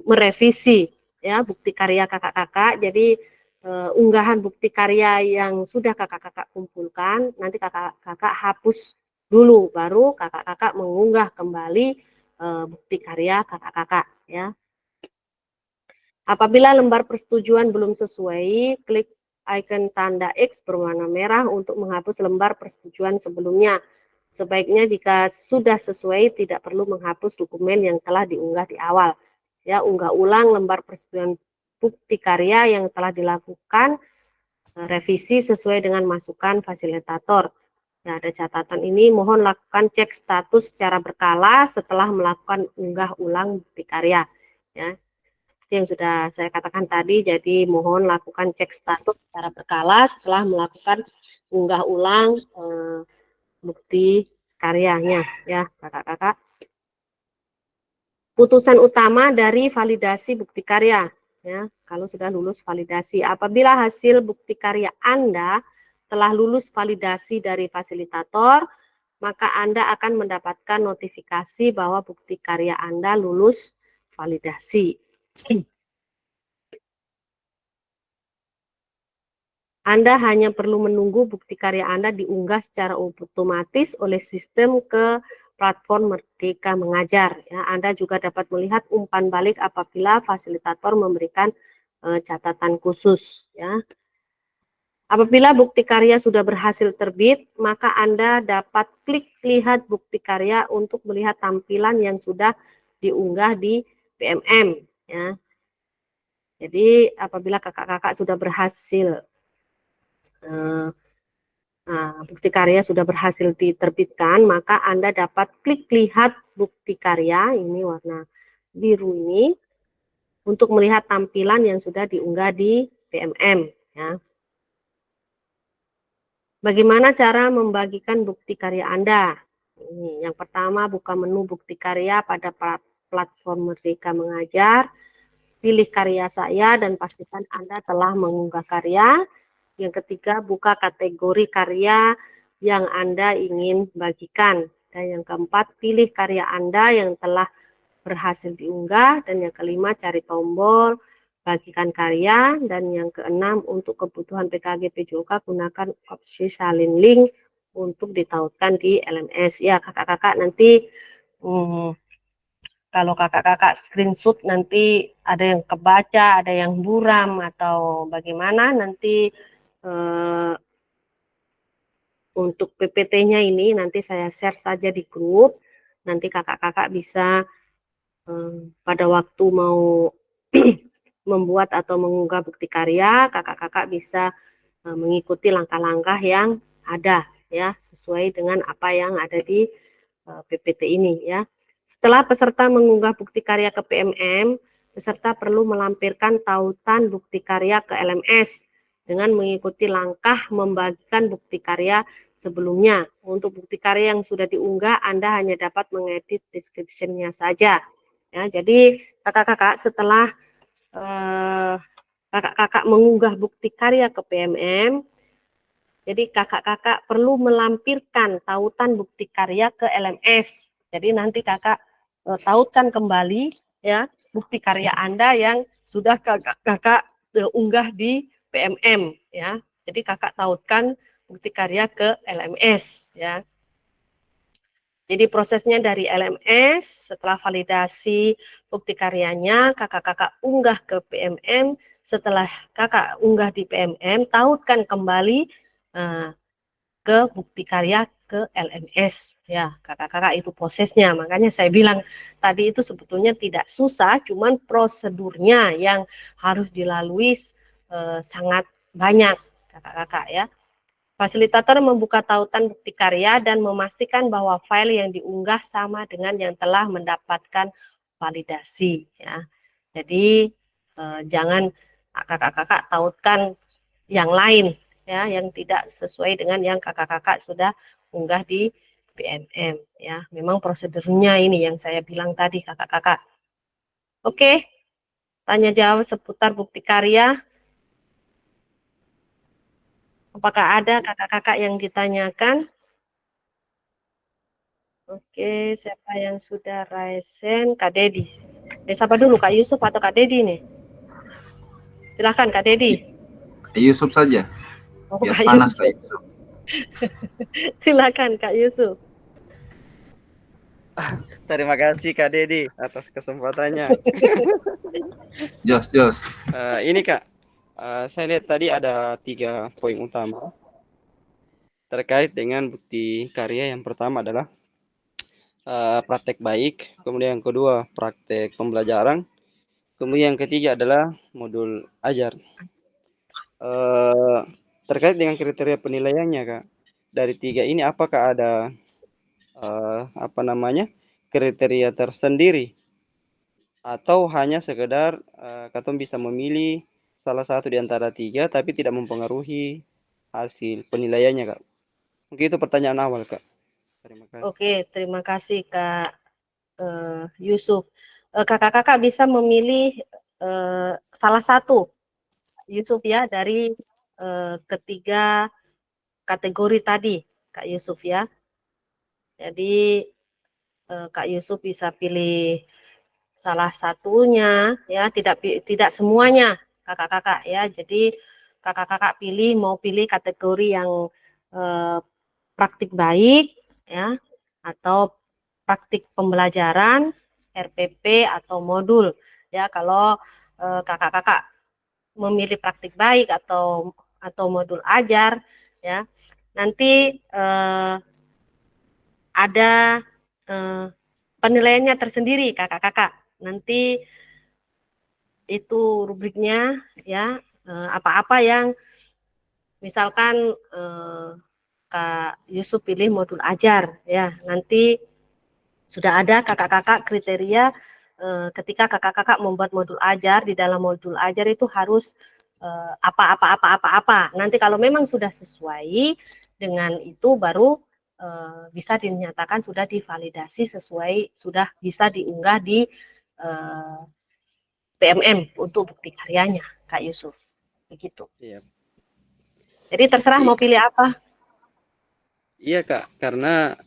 S1: merevisi ya bukti karya kakak-kakak, jadi unggahan bukti karya yang sudah kakak-kakak kumpulkan nanti kakak-kakak hapus dulu, baru kakak-kakak mengunggah kembali bukti karya kakak-kakak ya. Apabila lembar persetujuan belum sesuai, klik icon tanda X berwarna merah untuk menghapus lembar persetujuan sebelumnya. Sebaiknya jika sudah sesuai tidak perlu menghapus dokumen yang telah diunggah di awal. Ya, unggah ulang lembar persetujuan bukti karya yang telah dilakukan revisi sesuai dengan masukan fasilitator. Nah, ada catatan ini, mohon lakukan cek status secara berkala setelah melakukan unggah ulang bukti karya. Ya, seperti yang sudah saya katakan tadi, jadi mohon lakukan cek status secara berkala setelah melakukan unggah ulang bukti karyanya, ya kakak-kakak. Putusan utama dari validasi bukti karya, ya kalau sudah lulus validasi. Apabila hasil bukti karya Anda telah lulus validasi dari fasilitator, maka Anda akan mendapatkan notifikasi bahwa bukti karya Anda lulus validasi. Anda hanya perlu menunggu bukti karya Anda diunggah secara otomatis oleh sistem ke platform Merdeka Mengajar. Ya, Anda juga dapat melihat umpan balik apabila fasilitator memberikan catatan khusus. Ya. Apabila bukti karya sudah berhasil terbit, maka Anda dapat klik lihat bukti karya untuk melihat tampilan yang sudah diunggah di PMM. Ya. Jadi apabila kakak-kakak sudah berhasil bukti karya sudah berhasil diterbitkan, maka Anda dapat klik lihat bukti karya, ini warna biru ini, untuk melihat tampilan yang sudah diunggah di PMM. Ya. Bagaimana cara membagikan bukti karya Anda? Ini, yang pertama, buka menu bukti karya pada platform Merdeka Mengajar, pilih karya saya dan pastikan Anda telah mengunggah karya. Yang ketiga, buka kategori karya yang Anda ingin bagikan. Dan yang keempat, pilih karya Anda yang telah berhasil diunggah. Dan yang kelima, cari tombol bagikan karya. Dan yang keenam, untuk kebutuhan PKG PJOK, gunakan opsi salin link untuk ditautkan di LMS. Ya, kakak-kakak nanti kalau kakak-kakak screenshot nanti ada yang kebaca, ada yang buram atau bagaimana, nanti untuk PPT-nya ini nanti saya share saja di grup, nanti kakak-kakak bisa pada waktu mau membuat atau mengunggah bukti karya, kakak-kakak bisa mengikuti langkah-langkah yang ada ya, sesuai dengan apa yang ada di PPT ini ya. Setelah peserta mengunggah bukti karya ke PMM, peserta perlu melampirkan tautan bukti karya ke LMS dengan mengikuti langkah membagikan bukti karya sebelumnya. Untuk bukti karya yang sudah diunggah, Anda hanya dapat mengedit description-nya saja. Ya, jadi kakak-kakak setelah kakak-kakak mengunggah bukti karya ke PMM, jadi kakak-kakak perlu melampirkan tautan bukti karya ke LMS. Jadi nanti kakak tautkan kembali ya bukti karya Anda yang sudah kakak unggah di PMM ya. Jadi kakak tautkan bukti karya ke LMS ya. Jadi prosesnya dari LMS, setelah validasi bukti karyanya, kakak-kakak unggah ke PMM. Setelah kakak unggah di PMM, tautkan kembali ke bukti karya ke LMS. Ya, kakak-kakak itu prosesnya. Makanya saya bilang tadi itu sebetulnya tidak susah, cuman prosedurnya yang harus dilalui sangat banyak, kakak-kakak ya. Fasilitator membuka tautan bukti karya dan memastikan bahwa file yang diunggah sama dengan yang telah mendapatkan validasi. Ya. Jadi jangan kakak-kakak tautkan yang lain, ya, yang tidak sesuai dengan yang kakak-kakak sudah unggah di PMM. Ya, memang prosedurnya ini yang saya bilang tadi, kakak-kakak. Oke, tanya jawab seputar bukti karya. Apakah ada kakak-kakak yang ditanyakan? Oke, siapa yang sudah raisen? Kak Dedi. Siapa dulu, Kak Yusuf atau Kak Dedi nih? Silahkan Kak Dedi.
S3: Kak Yusuf saja.
S1: Oh,
S3: Biar
S1: Kak
S3: panas
S1: Yusuf.
S3: Kak Yusuf.
S1: Silakan Kak Yusuf.
S6: Terima kasih Kak Dedi atas kesempatannya.
S3: Jos.
S6: Ini Kak, saya lihat tadi ada 3 poin utama terkait dengan bukti karya. Yang pertama adalah praktek baik, kemudian yang kedua praktek pembelajaran, kemudian yang ketiga adalah modul ajar. Terkait dengan kriteria penilaiannya Kak, dari 3 ini apakah ada kriteria tersendiri atau hanya sekedar katong bisa memilih salah satu di antara 3 tapi tidak mempengaruhi hasil penilaiannya Kak? Mungkin itu pertanyaan awal Kak. Terima kasih.
S1: Oke, terima kasih Kak Yusuf. Kakak-kakak bisa memilih salah satu, Yusuf ya, dari ketiga kategori tadi, Kak Yusuf ya. Jadi Kak Yusuf bisa pilih salah satunya ya, tidak semuanya kakak-kakak ya. Jadi kakak-kakak mau pilih kategori yang praktik baik ya, atau praktik pembelajaran, RPP atau modul ya. Kalau kakak-kakak memilih praktik baik atau modul ajar ya, nanti ada penilaiannya tersendiri kakak-kakak. Nanti itu rubriknya ya, apa-apa yang misalkan Kak Yusuf pilih modul ajar ya, nanti sudah ada kakak-kakak kriteria ketika kakak-kakak membuat modul ajar, di dalam modul ajar itu harus apa. Nanti kalau memang sudah sesuai dengan itu baru bisa dinyatakan sudah divalidasi sesuai, sudah bisa diunggah di PMM untuk bukti karyanya, Kak Yusuf. Begitu.
S6: Iya.
S1: Jadi terserah mau pilih apa.
S6: Iya Kak, karena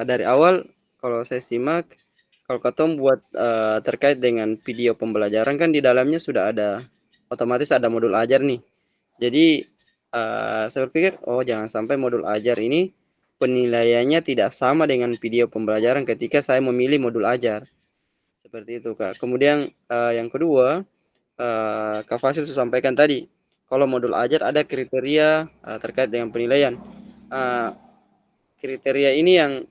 S6: dari awal kalau saya simak, kalau katong buat terkait dengan video pembelajaran kan di dalamnya sudah ada, otomatis ada modul ajar nih. Jadi saya berpikir, oh jangan sampai modul ajar ini penilaiannya tidak sama dengan video pembelajaran ketika saya memilih modul ajar. Seperti itu Kak. Kemudian yang kedua, Kak Fasil sudah sampaikan tadi, kalau modul ajar ada kriteria terkait dengan penilaian. Kriteria ini yang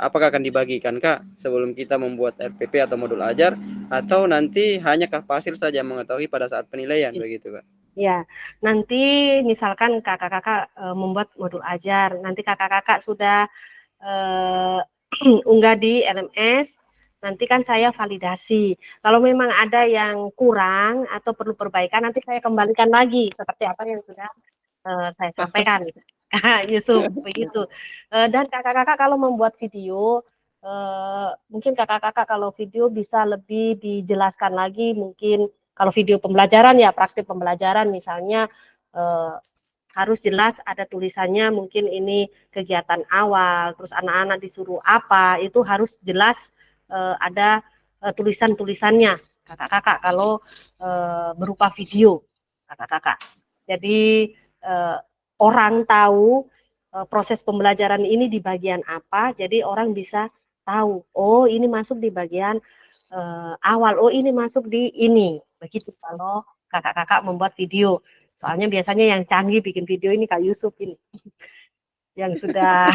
S6: apakah akan dibagikan Kak sebelum kita membuat RPP atau modul ajar, atau nanti hanya Kak Fasil saja mengetahui pada saat penilaian begitu Kak?
S1: Ya, nanti misalkan kakak-kakak membuat modul ajar, nanti kakak-kakak sudah unggah di LMS, nanti kan saya validasi. Kalau memang ada yang kurang atau perlu perbaikan, nanti saya kembalikan lagi seperti apa yang sudah saya sampaikan, Kak Yusuf, begitu. Dan kakak-kakak kalau membuat video, mungkin kakak-kakak kalau video bisa lebih dijelaskan lagi, mungkin kalau video pembelajaran ya, praktik pembelajaran misalnya harus jelas ada tulisannya, mungkin ini kegiatan awal, terus anak-anak disuruh apa, itu harus jelas ada tulisan-tulisannya kakak-kakak kalau berupa video kakak-kakak. Jadi orang tahu proses pembelajaran ini di bagian apa, jadi orang bisa tahu, oh ini masuk di bagian awal, oh ini masuk di ini, begitu kalau kakak-kakak membuat video. Soalnya biasanya yang canggih bikin video ini Kak Yusuf ini, yang sudah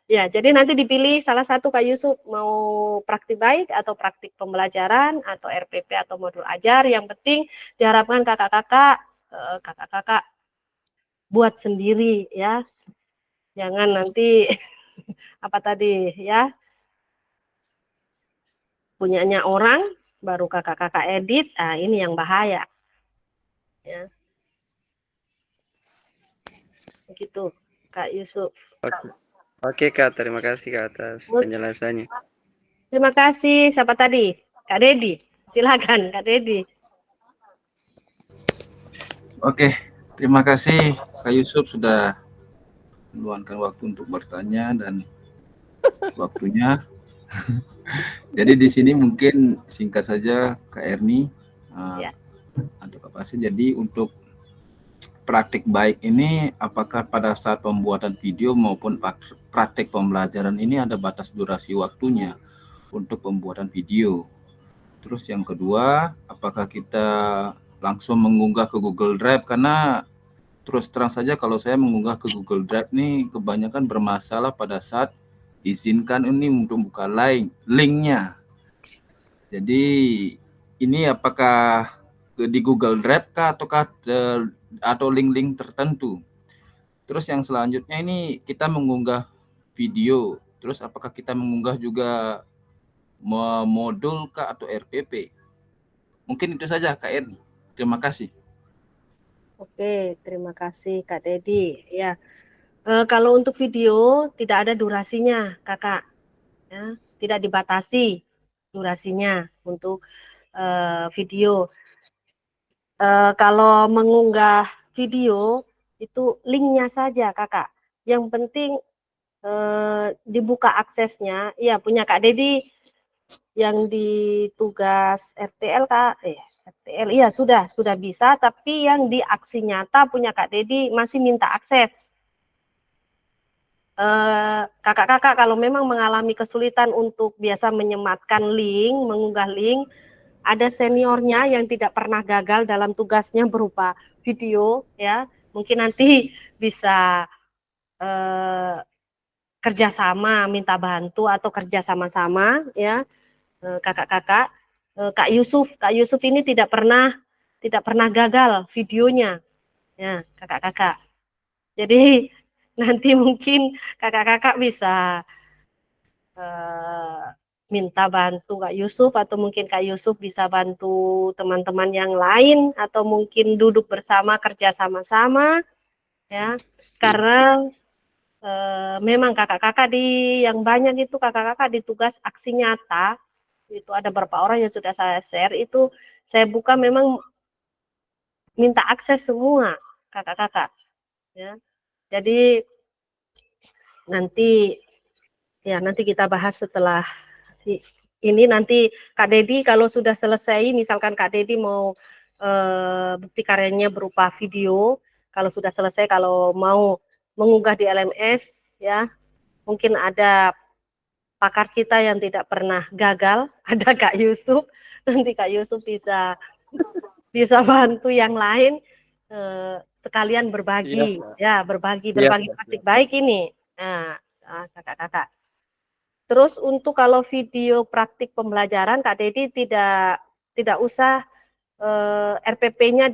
S1: ya, jadi nanti dipilih salah satu Kak Yusuf, mau praktik baik atau praktik pembelajaran atau RPP atau modul ajar. Yang penting diharapkan kakak-kakak buat sendiri ya. Jangan nanti apa tadi ya, punyanya orang baru kakak-kakak edit. Nah, ini yang bahaya. Ya. Begitu Kak Yusuf.
S6: Oke Kak, terima kasih Kak atas penjelasannya.
S1: Terima kasih. Siapa tadi? Kak Dedi. Silakan Kak Dedi.
S3: Oke, terima kasih Kak Yusuf sudah meluangkan waktu untuk bertanya dan waktunya. Jadi di sini mungkin singkat saja Kak Erni atau Kak Pasi. Jadi untuk praktik baik ini apakah pada saat pembuatan video maupun praktik pembelajaran ini ada batas durasi waktunya untuk pembuatan video? Terus yang kedua, apakah kita langsung mengunggah ke Google Drive? Karena terus terang saja kalau saya mengunggah ke Google Drive nih kebanyakan bermasalah pada saat izinkan ini untuk buka linknya. Jadi ini apakah di Google Drive kah ataukah atau link-link tertentu? Terus yang selanjutnya ini kita mengunggah video. Terus apakah kita mengunggah juga modul kah atau RPP? Mungkin itu saja Kak Erni. Terima kasih.
S1: Oke, terima kasih Kak Dedi. Ya, kalau untuk video tidak ada durasinya, Kakak. Ya, tidak dibatasi durasinya untuk video. Kalau mengunggah video itu linknya saja, Kakak. Yang penting dibuka aksesnya. Ya, punya Kak Dedi yang di tugas RTL Kak. RTL, iya sudah bisa, tapi yang di aksi nyata punya Kak Dedi masih minta akses. Kakak-kakak kalau memang mengalami kesulitan untuk biasa menyematkan link, mengunggah link, ada seniornya yang tidak pernah gagal dalam tugasnya berupa video, ya mungkin nanti bisa kerjasama, minta bantu atau kerja sama-sama, ya kakak-kakak. Kak Yusuf ini tidak pernah gagal videonya, ya kakak-kakak. Jadi nanti mungkin kakak-kakak bisa minta bantu Kak Yusuf, atau mungkin Kak Yusuf bisa bantu teman-teman yang lain, atau mungkin duduk bersama kerja sama-sama, ya. Karena memang kakak-kakak yang banyak itu kakak-kakak di tugas aksi nyata. Itu ada beberapa orang yang sudah saya share, itu saya buka memang minta akses semua kakak-kakak, ya. Jadi nanti kita bahas setelah ini. Nanti Kak Dedi kalau sudah selesai, misalkan Kak Dedi mau bukti karyanya berupa video, kalau sudah selesai, kalau mau mengunggah di LMS, ya mungkin ada pakar kita yang tidak pernah gagal, ada Kak Yusuf. Nanti Kak Yusuf bisa bantu yang lain, sekalian berbagi, ya berbagi praktik baik ini. Nah, kakak-kakak. Terus untuk kalau video praktik pembelajaran, Kak Dedi tidak usah RPP-nya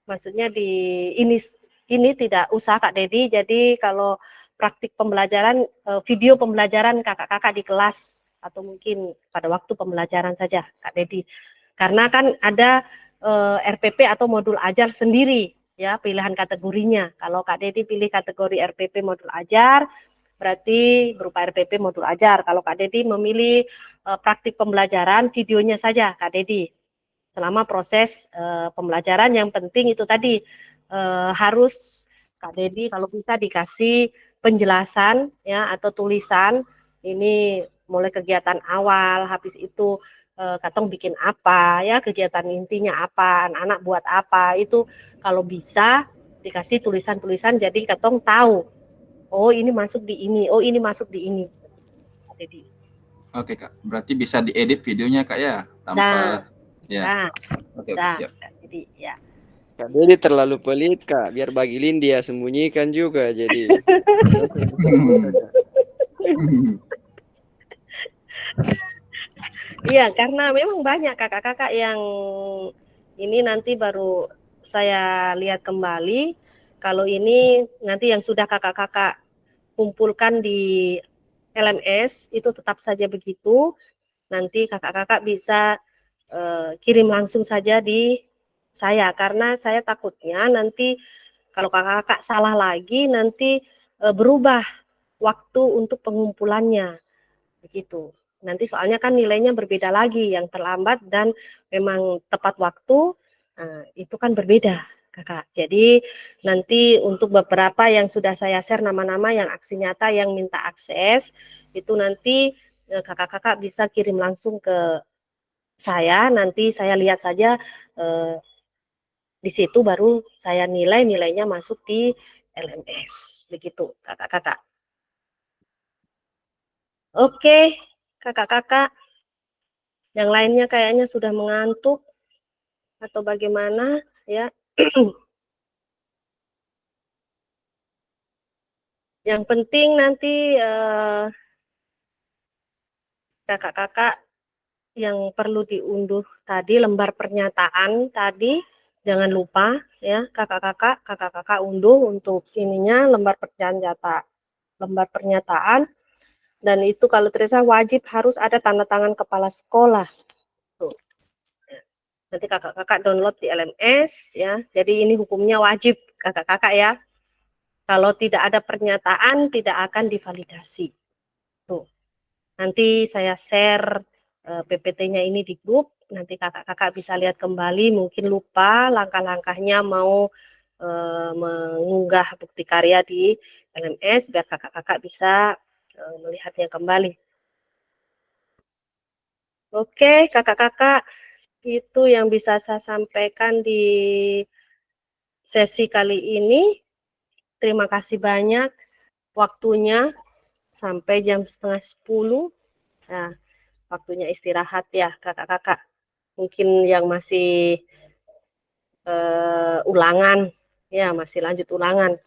S1: maksudnya ini tidak usah Kak Dedi. Jadi kalau praktik pembelajaran, video pembelajaran kakak-kakak di kelas atau mungkin pada waktu pembelajaran saja Kak Dedi. Karena kan ada RPP atau modul ajar sendiri, ya pilihan kategorinya. Kalau Kak Dedi pilih kategori RPP modul ajar, berarti berupa RPP modul ajar. Kalau Kak Dedi memilih praktik pembelajaran, videonya saja Kak Dedi. selama proses pembelajaran. Yang penting itu tadi harus Kak Dedi kalau bisa dikasih penjelasan ya atau tulisan ini mulai kegiatan awal, habis itu katong bikin apa ya, kegiatan intinya apa, anak-anak buat apa, itu kalau bisa dikasih tulisan-tulisan jadi katong tahu, oh ini masuk di ini, oh ini masuk di ini. Jadi
S3: Oke Kak, berarti bisa diedit videonya Kak ya, tanpa
S1: nah,
S3: ya.
S1: nah,
S3: Oke,
S1: nah,
S3: siap.
S1: jadi ya.
S6: Kak Dedi terlalu pelit Kak, biar Bagi Lin dia sembunyikan juga jadi.
S1: Iya, karena memang banyak kakak-kakak yang ini nanti baru saya lihat kembali. Kalau ini nanti yang sudah kakak-kakak kumpulkan di LMS itu tetap saja begitu. Nanti kakak-kakak bisa kirim langsung saja di saya, karena saya takutnya nanti kalau kakak-kakak salah lagi nanti berubah waktu untuk pengumpulannya begitu. Nanti soalnya kan nilainya berbeda lagi, yang terlambat dan memang tepat waktu, itu kan berbeda, Kakak. Jadi nanti untuk beberapa yang sudah saya share nama-nama yang aksi nyata yang minta akses, itu nanti kakak-kakak bisa kirim langsung ke saya, nanti saya lihat saja di situ baru saya nilainya masuk di LMS, begitu kakak-kakak. Oke, kakak-kakak. Yang lainnya kayaknya sudah mengantuk atau bagaimana ya. Yang penting nanti kakak-kakak yang perlu diunduh tadi lembar pernyataan tadi jangan lupa ya kakak-kakak unduh untuk ininya lembar pernyataan dan itu kalau Teresa wajib harus ada tanda tangan kepala sekolah. Tuh. Nanti kakak-kakak download di LMS ya. Jadi ini hukumnya wajib kakak-kakak ya. Kalau tidak ada pernyataan tidak akan divalidasi. Tuh. Nanti saya share PPT-nya ini di grup. Nanti kakak-kakak bisa lihat kembali. Mungkin lupa langkah-langkahnya mau mengunggah bukti karya di LMS biar kakak-kakak bisa melihatnya kembali. Oke, kakak-kakak, itu yang bisa saya sampaikan di sesi kali ini. Terima kasih banyak waktunya sampai jam 9:30. Nah, waktunya istirahat ya kakak-kakak. Mungkin yang masih ulangan, ya masih lanjut ulangan.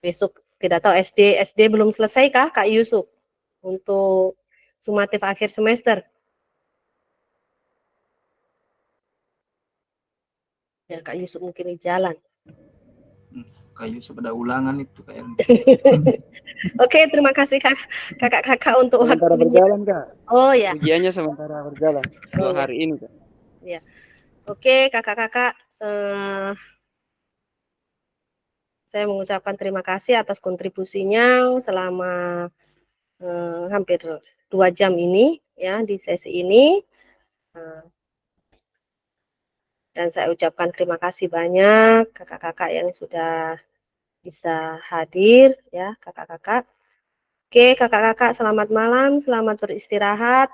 S1: Besok tidak tahu SD belum selesai kah Kak Yusuf untuk sumatif akhir semester? Ya Kak Yusuf mungkin di jalan.
S3: Kayu sepada ulangan itu kayak.
S1: Oke, terima kasih kakak-kakak untuk
S6: Sementara
S1: waktunya.
S6: berjalan Kak.
S1: Oh ya.
S6: Ujiannya sementara berjalan.
S1: Oh, ya.
S6: Hari ini Kak.
S1: Ya. Oke, kakak-kakak, saya mengucapkan terima kasih atas kontribusinya selama hampir 2 jam ini ya di sesi ini. Dan saya ucapkan terima kasih banyak kakak-kakak yang sudah bisa hadir ya kakak-kakak. Oke kakak-kakak, selamat malam, selamat beristirahat.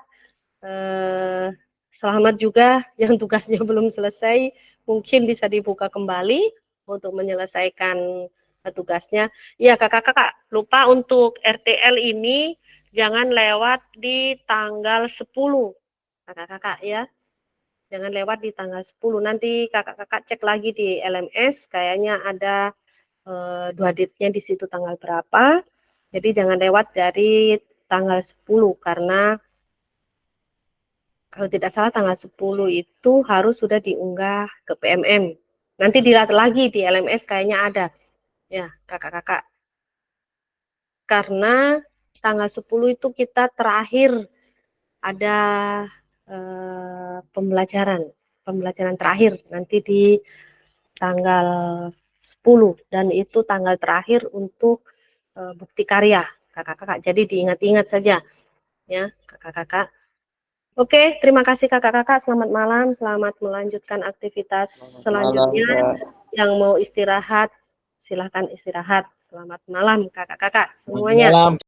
S1: Selamat juga yang tugasnya belum selesai, mungkin bisa dibuka kembali untuk menyelesaikan tugasnya. Ya kakak-kakak, lupa untuk RTL ini jangan lewat di tanggal 10 kakak-kakak ya. Jangan lewat di tanggal 10. Nanti kakak-kakak cek lagi di LMS, kayaknya ada 2 ditnya di situ tanggal berapa. Jadi jangan lewat dari tanggal 10 karena kalau tidak salah tanggal 10 itu harus sudah diunggah ke PMM. Nanti dilihat lagi di LMS kayaknya ada. Ya, kakak-kakak. Karena tanggal 10 itu kita terakhir ada pembelajaran terakhir nanti di tanggal 10 dan itu tanggal terakhir untuk bukti karya kakak-kakak. Jadi diingat-ingat saja ya kakak-kakak. Oke, terima kasih kakak-kakak. Selamat malam, selamat melanjutkan aktivitas selanjutnya. Yang mau istirahat, silahkan istirahat. Selamat malam kakak-kakak semuanya.
S2: Malam.